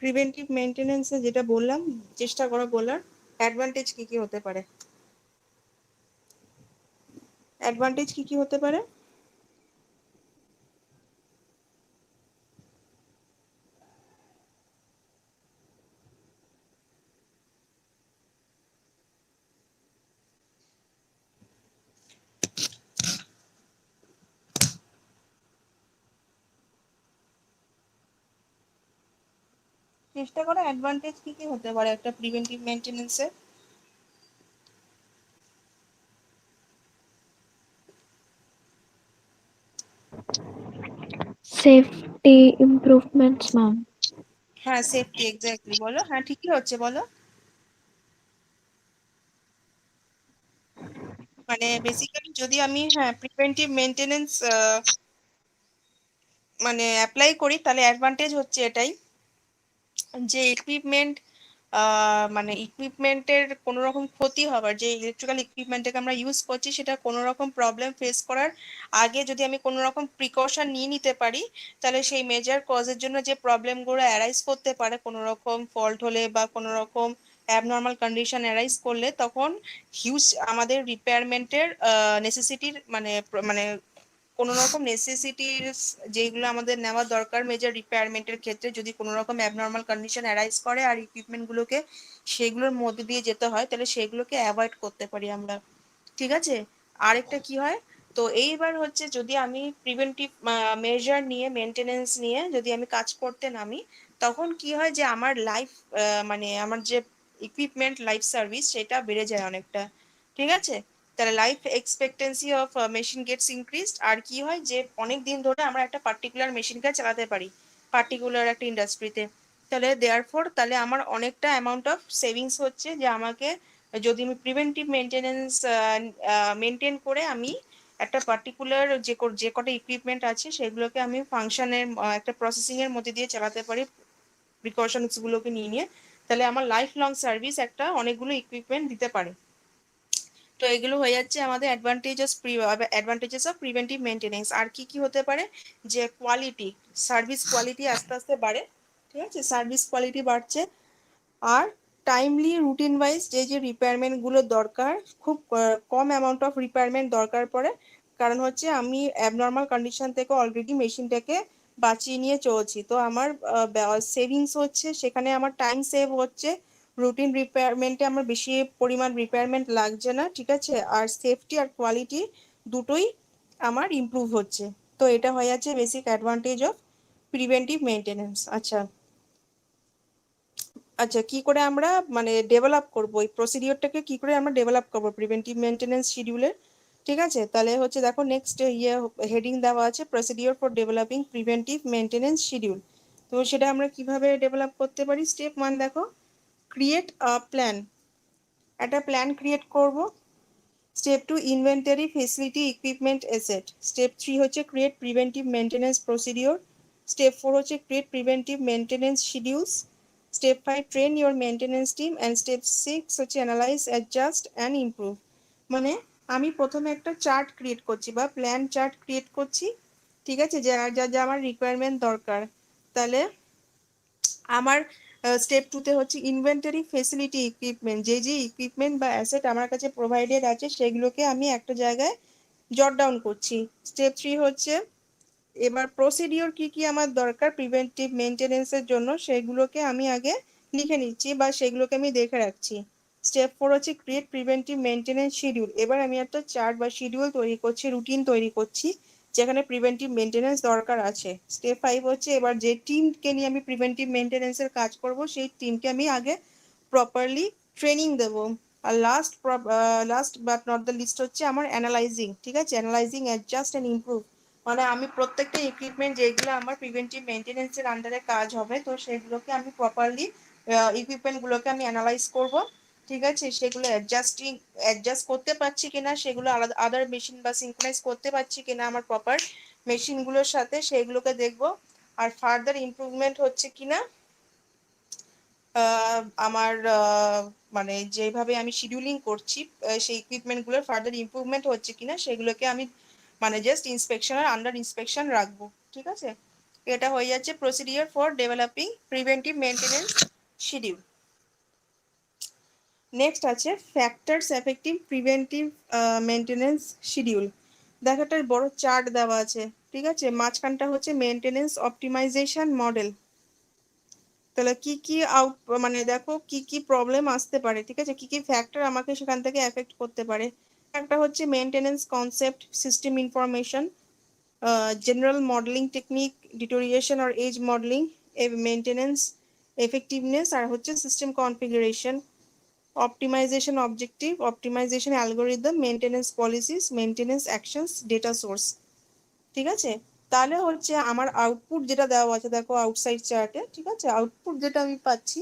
প্রিভেন্টিভ মেনটেনেন্সে যেটা বললাম, চেষ্টা করো বলার অ্যাডভান্টেজ কি কি হতে পারে। অ্যাডভান্টেজ কি কি হতে পারে? চেষ্টা করো অ্যাডভান্টেজ কি কি হতে পারে একটা প্রিভেন্টিভ মেনটেনেন্সে। Safety improvements, ma'am. হ্যাঁ, সেফটি, এক্স্যাক্টলি, বলো, হ্যাঁ ঠিকই হচ্ছে, বলো। মানে বেসিক্যালি যদি আমি, হ্যাঁ, প্রিভেন্টিভ মেনটেনেন্স মানে অ্যাপ্লাই করি, তাহলে অ্যাডভান্টেজ হচ্ছে এটাই যে ইকুইপমেন্ট, মানে ইকুইপমেন্টের কোনো রকম ক্ষতি হবার, যে ইলেকট্রিক্যাল ইকুইপমেন্টটাকে আমরা ইউজ করছি সেটা কোনো রকম প্রবলেম ফেস করার আগে যদি আমি কোনো রকম প্রিকশন নিয়ে নিতে পারি, তাহলে সেই মেজর কজের জন্য যে প্রবলেমগুলো অ্যারাইজ করতে পারে কোনো রকম ফল্ট হলে বা কোনো রকম অ্যাবনর্মাল কন্ডিশন অ্যারাইজ করলে, তখন হিউজ আমাদের রিপেয়ারমেন্টের নেসেসিটির মানে মানে কোনো রকম নেসেসিটির যেগুলো আমাদের নেওয়া দরকার মেজর রিপেয়ারমেন্টের ক্ষেত্রে, যদি কোনো রকম অ্যাবনর্মাল কন্ডিশন অ্যারাইজ করে আর ইকুইপমেন্টগুলোকে সেগুলোর মধ্যে দিয়ে যেতে হয়, তাহলে সেগুলোকে অ্যাভয়েড করতে পারি আমরা, ঠিক আছে। আরেকটা কি হয়, তো এইবার হচ্ছে যদি আমি প্রিভেন্টিভ মেজার নিয়ে, মেনটেনেন্স নিয়ে যদি আমি কাজ করতে নামি, তখন কি হয় যে আমার লাইফ, মানে আমার যে ইকুইপমেন্ট লাইফ সার্ভিস সেটা বেড়ে যায় অনেকটা, ঠিক আছে। তাহলে life expectancy of machine gets increased, আর কি হয় যে অনেক দিন ধরে আমরা একটা পার্টিকুলার মেশিনকে চালাতে পারি পার্টিকুলার একটা ইন্ডাস্ট্রিতে। তাহলে দেয়ারফর তাহলে আমার অনেকটা অ্যামাউন্ট অফ সেভিংস হচ্ছে, যে আমাকে যদি আমি প্রিভেন্টিভ মেনটেনেন্স মেনটেন করে আমি একটা পার্টিকুলার যে কটা ইকুইপমেন্ট আছে সেগুলোকে আমি ফাংশনের একটা প্রসেসিং এর মধ্যে দিয়ে চালাতে পারি প্রিকশনস গুলোকে নিয়ে নিয়ে, তাহলে আমার লাইফ লং সার্ভিস একটা অনেকগুলো ইকুইপমেন্ট দিতে পারে। তো এগুলো হয়ে যাচ্ছে আমাদের অ্যাডভান্টেজেস অফ প্রিভেন্টিভ মেনটেনেন্স। আর কি কি হতে পারে, যে কোয়ালিটি, সার্ভিস কোয়ালিটি আস্তে আস্তে বাড়ে, ঠিক আছে, সার্ভিস কোয়ালিটি বাড়ছে। আর টাইমলি রুটিন ওয়াইজ যে রিপেয়ারমেন্ট গুলো দরকার, খুব কম অ্যামাউন্ট অফ রিপেয়ারমেন্ট দরকার পড়ে, কারণ হচ্ছে আমি অ্যাবনর্মাল কন্ডিশন থেকে অলরেডি মেশিনটাকে বাঁচিয়ে নিয়ে চলছি, তো আমার সেভিংস হচ্ছে, সেখানে আমার টাইম সেভ হচ্ছে, রুটিন রিপেয়ারমেন্টে আমার বেশি পরিমাণ রিপেয়ারমেন্ট লাগছে না, ঠিক আছে, আর সেফটি আর কোয়ালিটি দুটোই আমার ইমপ্রুভ হচ্ছে। তো এটা হয়ে যাচ্ছে basic advantage of preventive maintenance. আচ্ছা আচ্ছা, কি করে আমরা মানে ডেভেলপ করবো এই প্রসিডিওরটাকে, কি করে আমরা ডেভেলপ করবো প্রিভেন্টিভ মেনটেনেন্স শিডিউলের, ঠিক আছে, তাহলে হচ্ছে দেখো নেক্সট হেডিং দেওয়া আছে procedure for developing preventive maintenance schedule. তো সেটা আমরা কিভাবে ডেভেলপ করতে পারি, স্টেপ 1 দেখো, ক্রিয়েট আ প্ল্যান, একটা প্ল্যান ক্রিয়েট করব। Step 2, inventory facility equipment asset. Step 3 হচ্ছে create preventive maintenance procedure. Step 4 হচ্ছে create preventive maintenance schedules. Step 5, train your maintenance team. And step 6 হচ্ছে অ্যানালাইজ, অ্যাডজাস্ট অ্যান্ড ইমপ্রুভ। মানে আমি প্রথমে একটা chart create করছি বা প্ল্যান চার্ট ক্রিয়েট করছি, ঠিক আছে, যা যা যা আমার রিকোয়ারমেন্ট দরকার। তাহলে আমার স্টেপ 2 তে হচ্ছে ইনভেন্টরি ফেসিলিটি ইকুইপমেন্ট, যে ইকুইপমেন্ট বা অ্যাসেট আমার কাছে প্রোভাইডেড আছে সেগুলোকে আমি একটা জায়গায় জট ডাউন করছি। স্টেপ 3 হচ্ছে এবার প্রসিডিওর কি কি আমার দরকার প্রিভেন্টিভ মেনটেনেন্সের জন্য, সেগুলোকে আমি আগে লিখে নিচ্ছি বা সেগুলোকে আমি দেখে রাখছি। স্টেপ 4 হচ্ছে ক্রিয়েট প্রিভেন্টিভ মেনটেনেন্স শিডিউল, এবার আমি একটা চার্ট বা শিডিউল তৈরি করছি, রুটিন তৈরি করছি যেখানে প্রিভেন্টিভ মেনটেনেন্স দরকার আছে। স্টেপ 5 হচ্ছে এবার যে টিমকে নিয়ে আমি প্রিভেন্টিভ মেনটেনেন্সের কাজ করব সেই টিমকে আমি আগে প্রপারলি ট্রেনিং দেবো। আর last but not the least হচ্ছে আমার অ্যানালাইজিং, ঠিক আছে, অ্যানালাইজিং, অ্যাডজাস্ট অ্যান্ড ইমপ্রুভ। মানে আমি প্রত্যেকটা ইকুইপমেন্ট যেগুলো আমার প্রিভেন্টিভ মেনটেনেন্সের আন্ডারে কাজ হবে, তো সেগুলোকে আমি প্রপারলি ইকুইপমেন্টগুলোকে আমি অ্যানালাইজ করব, ঠিক আছে, সেগুলো অ্যাডজাস্ট করতে পারছি কিনা, সেগুলো আলাদা আদার মেশিন বা সিনক্রোনাইজ করতে পারছি কিনা আমার প্রপার মেশিনগুলোর সাথে, সেইগুলোকে দেখব। আর ফার্দার ইমপ্রুভমেন্ট হচ্ছে কিনা আমার মানে যেভাবে আমি শিডিউলিং করছি সেই ইকুইপমেন্টগুলোর ফার্দার ইমপ্রুভমেন্ট হচ্ছে কিনা সেগুলোকে আমি মানে জাস্ট ইন্সপেকশন আর আন্ডার ইন্সপেকশন রাখবো, ঠিক আছে। এটা হয়ে যাচ্ছে procedure for developing preventive maintenance schedule. Next আছে factors effective preventive maintenance schedule. দেখো একটা বড় চার্ট দেওয়া আছে, ঠিক আছে, মাঝখানটা হচ্ছে মেনটেনেন্স অপটিমাইজেশন মডেল। তাহলে কি কি মানে দেখো কি কি প্রবলেম আসতে পারে, ঠিক আছে, কি কি ফ্যাক্টর আমাকে সেখান থেকে এফেক্ট করতে পারে। একটা হচ্ছে maintenance concept, system information, general modelling technique, deterioration আর এজ মডেলিং, মেনটেনেন্স এফেক্টিভনেস, আর হচ্ছে system configuration, optimisation objective, optimisation algorithm, maintenance policies, maintenance actions, data source, ঠিক আছে। তাহলে হচ্ছে আমার আউটপুট যেটা দেওয়া আছে দেখো আউটসাইড চার্টে, ঠিক আছে, আউটপুট যেটা আমি পাচ্ছি,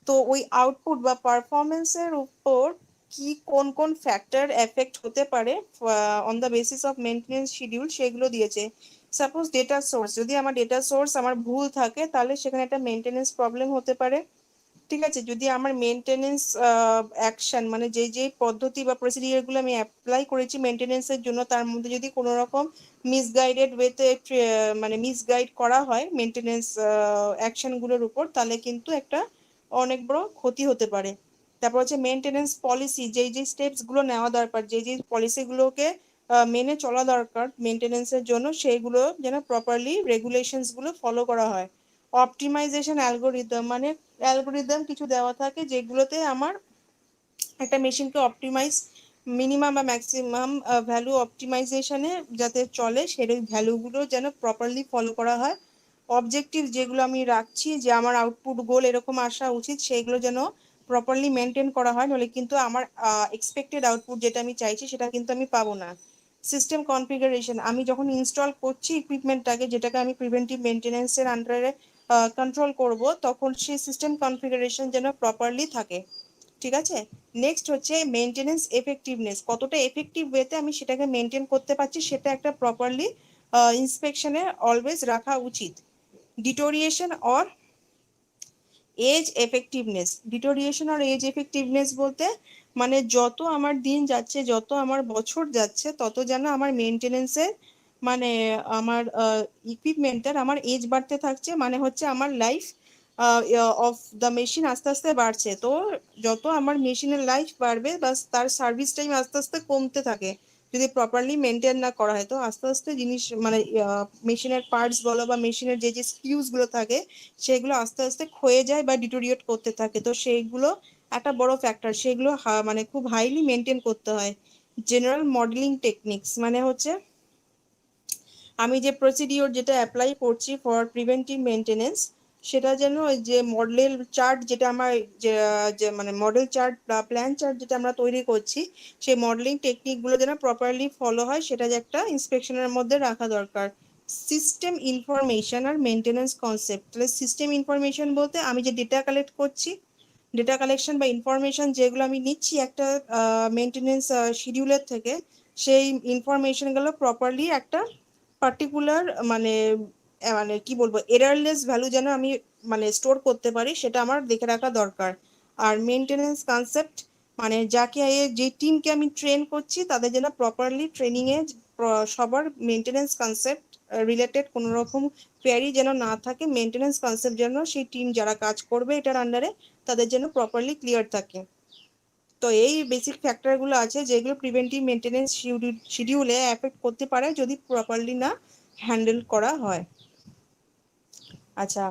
তো ওই আউটপুট বা পারফরমেন্সের উপর কি কোন কোন ফ্যাক্টর এফেক্ট হতে পারে on the basis of maintenance schedule সেগুলো দিয়েছে। সাপোজ ডেটা সোর্স, যদি আমার ডেটা সোর্স আমার ভুল থাকে তাহলে সেখানে একটা মেনটেনেন্স প্রবলেম হতে পারে, ঠিক আছে। যদি আমার মেনটেনেন্স অ্যাকশন মানে যে পদ্ধতি বা প্রসিডিওরগুলো আমি অ্যাপ্লাই করেছি মেনটেনেন্সের জন্য তার মধ্যে যদি কোনো রকম মিসগাইডেড ওয়েতে মানে মিসগাইড করা হয় মেনটেনেন্স অ্যাকশনগুলোর উপর, তাহলে কিন্তু একটা অনেক বড় ক্ষতি হতে পারে। তারপর হচ্ছে মেনটেনেন্স পলিসি, যেই স্টেপসগুলো নেওয়া দরকার, যেই পলিসিগুলোকে মেনে চলা দরকার মেনটেনেন্সের জন্য, সেইগুলো যেন প্রপারলি রেগুলেশনসগুলো ফলো করা হয়। অপটিমাইজেশন অ্যালগোরিদম, মানে অ্যালগোরিদম কিছু দেওয়া থাকে যেগুলোতে আমার একটা মেশিনকে অপটিমাইজ মিনিমাম বা ম্যাক্সিমাম ভ্যালু অপটিমাইজেশনে যাতে চলে সেই ভ্যালুগুলো যেন প্রপারলি ফলো করা হয়। অবজেক্টিভ যেগুলো আমি রাখছি যে আমার আউটপুট গোল এরকম আসা উচিত সেইগুলো যেন প্রপারলি মেনটেন করা হয়, নলে কিন্তু আমার এক্সপেক্টেড আউটপুট যেটা আমি চাইছি সেটা কিন্তু আমি পাবো না। সিস্টেম কনফিগারেশন, আমি যখন ইনস্টল করছি ইকুইপমেন্টটাকে যেটাকে আমি প্রিভেন্টিভ মেনটেনেন্সের আন্ডারে কন্ট্রোল করব, তখন সেই সিস্টেম কনফিগারেশন যেন প্রপারলি থাকে। ঠিক আছে, নেক্সট হচ্ছে মেনটেনেন্স এফেক্টিভনেস, কতটা এফেক্টিভ ওয়েতে আমি সেটাকে মেনটেন করতে পারছি সেটা একটা প্রপারলি ইন্সপেকশনে অলওয়েজ রাখা উচিত। Deterioration or age effectiveness, deterioration আর এজ এফেক্টিভনেস বলতে মানে যত আমার দিন যাচ্ছে, যত আমার বছর যাচ্ছে, তত যেন আমার মেনটেনেন্সের মানে আমার ইকুইপমেন্টের আমার এজ বাড়তে থাকছে, মানে হচ্ছে আমার লাইফ অফ দ্য মেশিন আস্তে আস্তে বাড়ছে। তো যত আমার মেশিনের লাইফ বাড়বে বা তার সার্ভিস টাইম আস্তে আস্তে কমতে থাকে যদি প্রপারলি মেনটেন না করা হয়। তো আস্তে আস্তে জিনিস মানে মেশিনের পার্টস বলো বা মেশিনের যে যে স্কিউজ গুলো থাকে সেগুলো আস্তে আস্তে ক্ষয়ে যায় বা ডিটোরিয়েট করতে থাকে। তো সেইগুলো একটা বড় ফ্যাক্টর, সেগুলো মানে খুব হাইলি মেনটেন করতে হয়। জেনারেল মডেলিং টেকনিক্স মানে হচ্ছে আমি যে প্রসিডিওর যেটা অ্যাপ্লাই করছি ফর প্রিভেন্টিভ মেনটেনেন্স, সেটা যেন ওই যে মডেল চার্ট যেটা আমার যে মানে মডেল চার্ট বা প্ল্যান চার্ট যেটা আমরা তৈরি করছি, সেই মডেলিং টেকনিকগুলো যেন প্রপারলি ফলো হয় সেটা যে একটা ইন্সপেকশনের মধ্যে রাখা দরকার। সিস্টেম ইনফরমেশন আর মেনটেনেন্স কনসেপ্ট, তাহলে সিস্টেম ইনফরমেশন বলতে আমি যে ডেটা কালেক্ট করছি, ডেটা কালেকশন বা ইনফরমেশন যেগুলো আমি নিচ্ছি একটা মেনটেনেন্স শিডিউলের থেকে, সেই ইনফরমেশনগুলো প্রপারলি একটা পার্টিকুলার মানে মানে কি বলবো এরারলেস ভ্যালু যেন আমি মানে স্টোর করতে পারি সেটা আমার দেখে রাখা দরকার। আর মেনটেনেন্স কনসেপ্ট মানে যে টিমকে আমি ট্রেন করছি তাদের যেন প্রপারলি ট্রেনিংয়ে সবার মেনটেনেন্স কনসেপ্ট রিলেটেড কোনো রকম কোয়ারি যেন না থাকে, মেনটেনেন্স কনসেপ্ট যেন সেই টিম যারা কাজ করবে এটার আন্ডারে তাদের যেন প্রপারলি ক্লিয়ার থাকে। তো এই বেসিক ফ্যাক্টরগুলো আছে যেগুলো প্রিভেন্টিভ মেনটেনেন্স শিডিউলে এফেক্ট করতে পারে যদি প্রপারলি না হ্যান্ডেল করা হয়। আচ্ছা,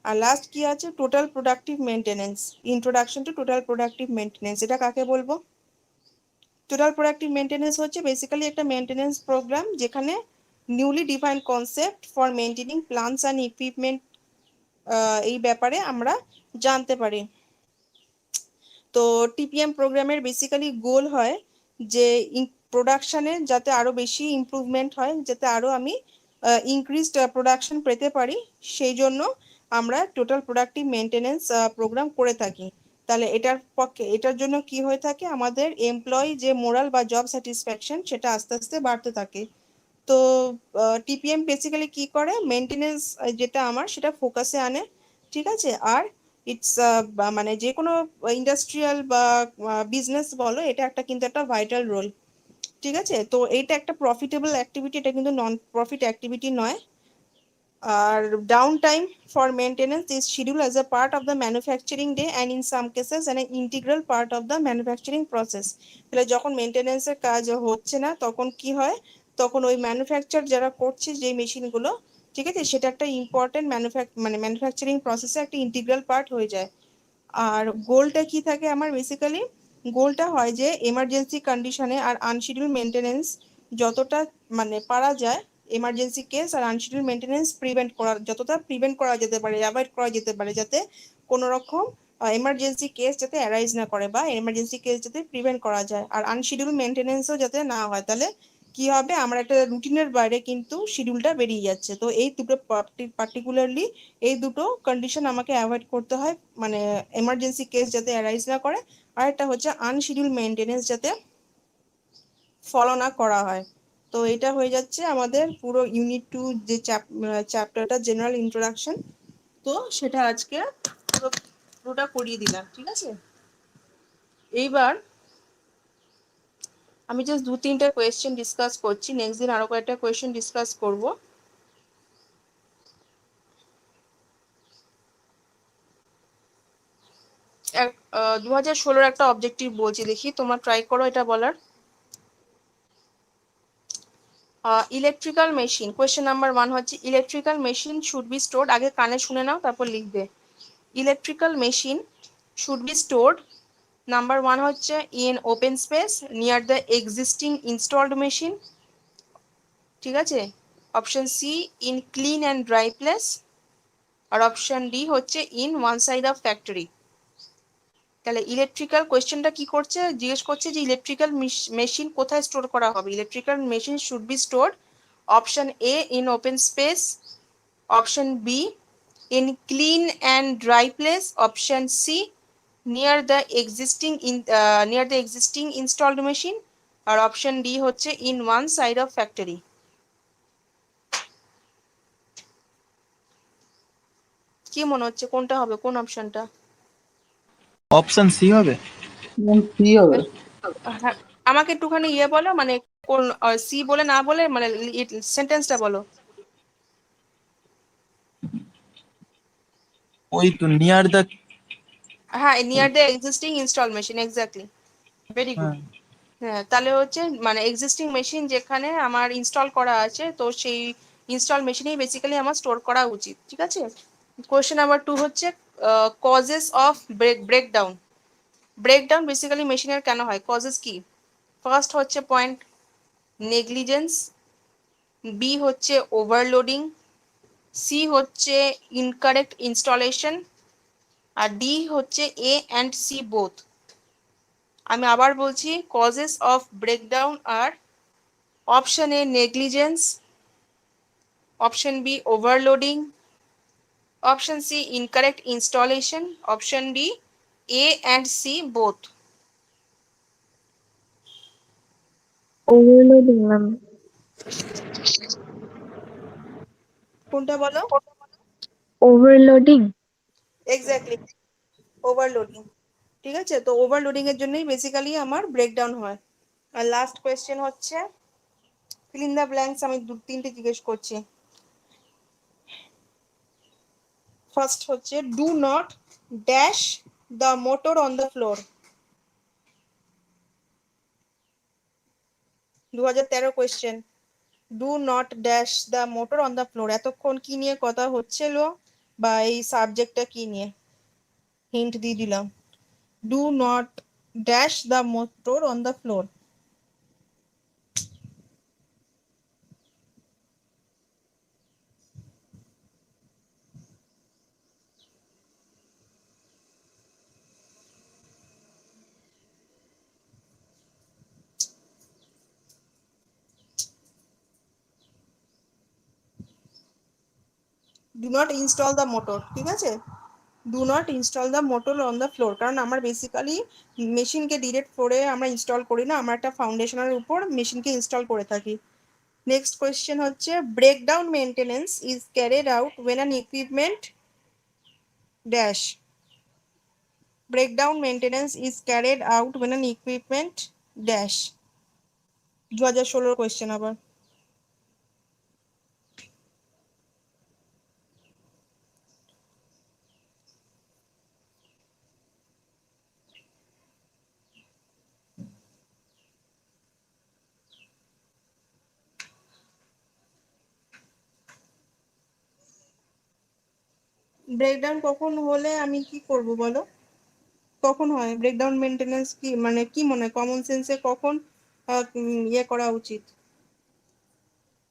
আর লাস্ট কি আছে, total productive maintenance, introduction to total productive maintenance. এটা কাকে বলবো? টোটাল প্রোডাক্টিভ মেনটেনেন্স হচ্ছে বেসিক্যালি একটা মেনটেনেন্স প্রোগ্রাম যেখানে newly defined concept for maintaining plants and equipment এই ব্যাপারে আমরা জানতে পারি। তো টিপিএম প্রোগ্রামের বেসিক্যালি গোল হয় যে প্রোডাকশানে যাতে আরও বেশি ইমপ্রুভমেন্ট হয়, যাতে আরও আমি ইনক্রিজড প্রোডাকশন পেতে পারি, সেই জন্য আমরা টোটাল প্রোডাক্টিভ মেনটেনেন্স প্রোগ্রাম করে থাকি। তাহলে এটার জন্য কি হয়ে থাকে, আমাদের এমপ্লয়ি যে মোরাল বা জব স্যাটিসফ্যাকশন সেটা আস্তে আস্তে বাড়তে থাকে। তো টিপিএম বেসিক্যালি কি করে, মেনটেনেন্স যেটা আমার সেটা ফোকাসে আনে। ঠিক আছে, আর ইটস মানে যে কোনো ইন্ডাস্ট্রিয়াল বা বিজনেস বলো, এটা একটা কিন্তু একটা ভাইটাল রোল। ঠিক আছে, তো এইটা একটা প্রফিটেবল অ্যাক্টিভিটি, এটা কিন্তু নন প্রফিট অ্যাক্টিভিটি নয়। আর down time for maintenance is schedule as a part of the manufacturing day and in some cases an integral part of the manufacturing process. তাহলে যখন মেনটেনেন্সের কাজ হচ্ছে না তখন কি হয়, তখন ওই ম্যানুফ্যাকচার যারা করছে যে মেশিনগুলো, ঠিক আছে, সেটা একটা ইম্পর্টেন্ট ম্যানুফ্যাকচারিং প্রসেসে একটা ইন্টিগ্রাল পার্ট হয়ে যায়। আর গোলটা কি থাকে আমার, বেসিক্যালি গোলটা হয় যে এমার্জেন্সি কন্ডিশনে আর আনশিডিউল মেনটেনেন্স যতটা মানে পারা যায়, এমার্জেন্সি কেস আর আনশিডিউল মেনটেনেন্স যতটা প্রিভেন্ট করা যেতে পারে, অ্যাভয়েড করা যেতে পারে, যাতে কোনো রকম এমার্জেন্সি কেস যাতে অ্যারাইজ না করে বা এমার্জেন্সি কেস যাতে প্রিভেন্ট করা যায়, আর আনশিডিউল মেনটেনেন্সও যাতে না হয়। তাহলে কি হবে, আমার একটা রুটিনের বাইরে কিন্তু শিডিউলটা বেরিয়ে যাচ্ছে। তো এই দুটো পার্টিকুলারলি এই দুটো কন্ডিশন আমাকে অ্যাভয়েড করতে হয়, মানে এমার্জেন্সি কেস যাতে অ্যারাইজ না করে, আর একটা হচ্ছে আনশিডিউল মেনটেনেন্স যাতে ফলো না করা হয়। তো এটা হয়ে যাচ্ছে আমাদের পুরো ইউনিট 2 যে চ্যাপ্টারটা জেনারেল ইন্ট্রোডাকশন। তো সেটা আজকে পুরোটা করিয়ে দিলাম। ঠিক আছে, এইবার আমি জাস্ট 2-3টা কোয়েশ্চেন ডিসকাস করছি, নেক্সট দিন আরো কয়েকটা কোয়েশ্চেন ডিসকাস করব। এক 2016 একটা অবজেক্টিভ বলছি, দেখি তোমরা ট্রাই করো এটা বলার। ইলেকট্রিক্যাল মেশিন, কোয়েশ্চেন নাম্বার 1 হচ্ছে electrical machine should be stored, আগে কানে শুনে নাও তারপর লিখবে। Electrical machine should be stored, number 1 হচ্ছে in open space near the existing installed machine. ঠিক আছে, option C in clean and dry place, আর অপশন ডি হচ্ছে in one side of factory. তাহলে ইলেকট্রিক্যাল কোয়েশ্চেনটা কি করছে, জিজ্ঞেস করছে যে ইলেকট্রিক্যাল মেশিন কোথায় স্টোর করা হবে। Electrical machine should be stored, option A in open space, option B in clean and dry place, option C, near the existing installed machine, আর option D হচ্ছে in one side of factory. কি মনে হচ্ছে কোনটা হবে, কোন অপশনটা? Option C হবে। কি হবে? হ্যাঁ, আমাকে একটুখানি বলো, মানে কোন সি বলে না বলে মানে সেন্টেন্সটা বলো। ওই তো নিয়ার দ্য। হ্যাঁ, near the existing install machine, exactly, very good. হ্যাঁ, হ্যাঁ, তাহলে হচ্ছে মানে এক্সিস্টিং মেশিন যেখানে আমার ইনস্টল করা আছে, তো সেই ইনস্টল মেশিনেই বেসিক্যালি আমার স্টোর করা উচিত, ঠিক আছে। কোয়েশ্চেন নাম্বার 2 হচ্ছে causes of breakdown. Breakdown basically মেশিনের কেন হয়, কজেস কি? ফার্স্ট হচ্ছে পয়েন্ট নেগলিজেন্স, বি হচ্ছে ওভারলোডিং, সি হচ্ছে ইনকারেক্ট ইনস্টলেশন, আর ডি হচ্ছে এ অ্যান্ড সি বোথ। আমি আবার বলছি, কজেস অফ ব্রেকডাউন আর option A negligence, option B overloading, option C incorrect installation, option D A and C both. Overloading, ma'am. কোনটা বলো? Overloading. Exactly, overloading. ঠিক আছে, তো ওভারলোডিং এর জন্যই বেসিক্যালি আমার ব্রেকডাউন হয়। আর লাস্ট কোয়েশ্চেন হচ্ছে ফিল ইন দ্য ব্ল্যাঙ্কস, আমি তিনটে জিজ্ঞেস করছি। ফার্স্ট হচ্ছে do not dash the motor on the floor. 2013 question, do not dash the motor on the floor. এতক্ষণ কি নিয়ে কথা হচ্ছিল বা এই সাবজেক্টটা কি নিয়ে, হিন্ট দিয়ে দিলাম। Do not dash the motor on the floor. Do not install the motor, ঠিক আছে। Do not install the motor on the floor, কারণ আমার বেসিক্যালি মেশিনকে ডিরেক্ট ফ্লোরে আমরা ইনস্টল করি না, আমরা একটা ফাউন্ডেশনের উপর মেশিনকে ইনস্টল করে থাকি। নেক্সট কোয়েশ্চেন হচ্ছে breakdown maintenance is carried out when an equipment dash. Breakdown maintenance is carried out when an equipment dash. 2016 question আবার। ব্রেকডাউন কখন হলে আমি কি করব বলো, কখন হয় ব্রেকডাউন মেনটেনেন্স? কি মানে কি মনে হয় কমন সেন্সে কখন করা উচিত?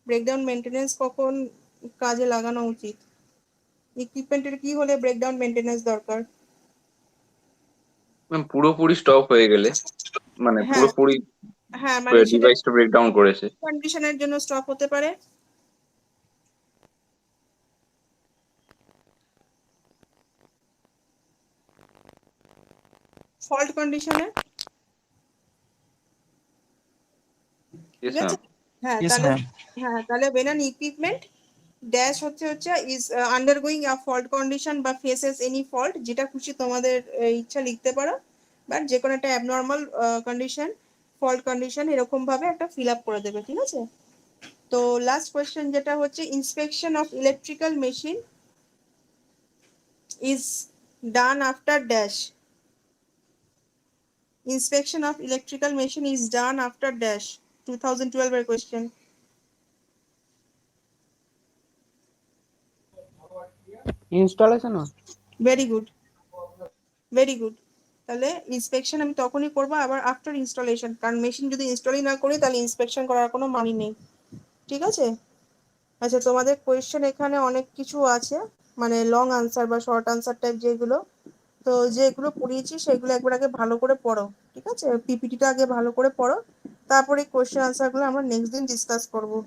ব্রেকডাউন মেনটেনেন্স কখন কাজে লাগানো উচিত? ইকুইপমেন্টের কি হলে ব্রেকডাউন মেনটেনেন্স দরকার? পুরোপুরি স্টপ হয়ে গেলে, মানে হ্যাঁ, পুরোপুরি হ্যাঁ, মানে সেটা ডিভাইসটা ব্রেকডাউন করেছে। কন্ডিশনের জন্য স্টপ হতে পারে। ফল্ট কন্ডিশনে, ঠিক ইয়েস আছে। ম্যাম। হ্যাঁ ইয়েস তাহলে, ম্যাম। হ্যাঁ তাহলে when an equipment ড্যাশ হচ্ছে is undergoing a fault condition বা faces any fault, যেটা খুশি তোমাদের ইচ্ছা লিখতে পারো, বাট যে কোনো একটা অ্যাবনর্মাল কন্ডিশন, ফল্ট কন্ডিশন এরকম ভাবে একটা ফিল আপ করে দেবে, ঠিক আছে। তো লাস্ট কোয়েশ্চেন যেটা হচ্ছে inspection of electrical machine is done after dash. Inspection of electrical machine is done after dash, 2012 এর question. Installation. Very good, very good. তাহলে ইন্সপেকশন আমি তখনই করবো আবার আফটার ইনস্টলেশন, কারণ মেশিন যদি ইনস্টলই না করি তাহলে ইন্সপেকশন করার কোনো মানে নেই, ঠিক আছে। আচ্ছা, তোমাদের কোয়েশ্চেন এখানে অনেক কিছু আছে, মানে লং আনসার বা শর্ট আনসার টাইপ যেগুলো, তো যেগুলো পড়িয়েছি সেগুলো একবার আগে ভালো করে পড়ো, ঠিক আছে। পিপিটিটা আগে ভালো করে পড়ো, তারপরে কোয়েশ্চেন আনসারগুলো আমরা নেক্সট দিন ডিসকাস করবো।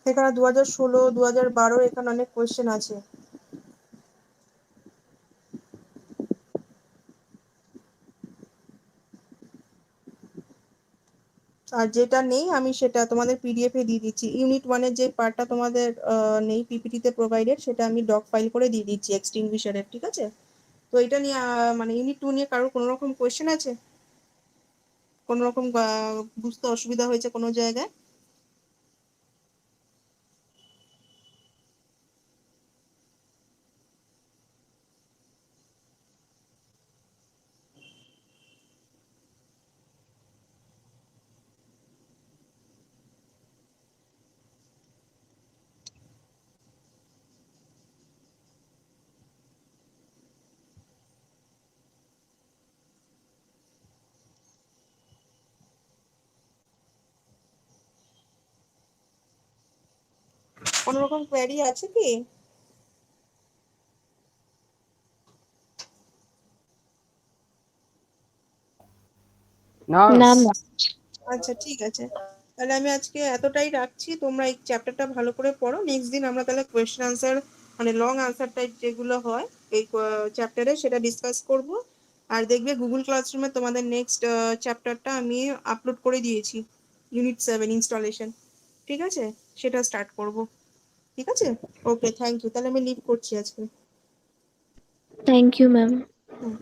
এখানে 2016 2012 এখানে অনেক কোয়েশ্চেন আছে। আর যেটা নেই আমি সেটা তোমাদের পিডিএফ এ দিয়ে দিচ্ছি। ইউনিট 1 এর যে পার্টটা তোমাদের নেই পিপিটি তে প্রোভাইডেড, সেটা আমি ডক ফাইল করে দিয়ে দিচ্ছি এক্সটিংগুইশারের, ঠিক আছে? তো এটা নিয়ে মানে ইউনিট 2 নিয়ে কারোর কোনো রকম কোয়েশ্চেন আছে? কোনো রকম বুঝতে অসুবিধা হয়েছে কোনো জায়গায়? কোনো রকম কোয়ারি আছে কি? না না ম্যাম। আচ্ছা ঠিক আছে, তাহলে আমি আজকে এতটাই রাখছি। তোমরা এই চ্যাপ্টারটা ভালো করে পড়ো। নেক্সট দিন আমরা তাহলে কোয়েশ্চেন আনসার মানে লং আনসার টাইপ যেগুলো হয় এই চ্যাপ্টারে সেটা ডিসকাস করব। আর দেখবে গুগল ক্লাসরুমে তোমাদের নেক্সট চ্যাপ্টারটা আমি আপলোড করে দিয়েছি, ইউনিট 7 ইনস্টলেশন, ঠিক আছে? সেটা স্টার্ট করব, ঠিক আছে? ওকে, থ্যাংক ইউ, তাহলে আমি লিভ করছি আজকে। Thank you ma'am. হুম।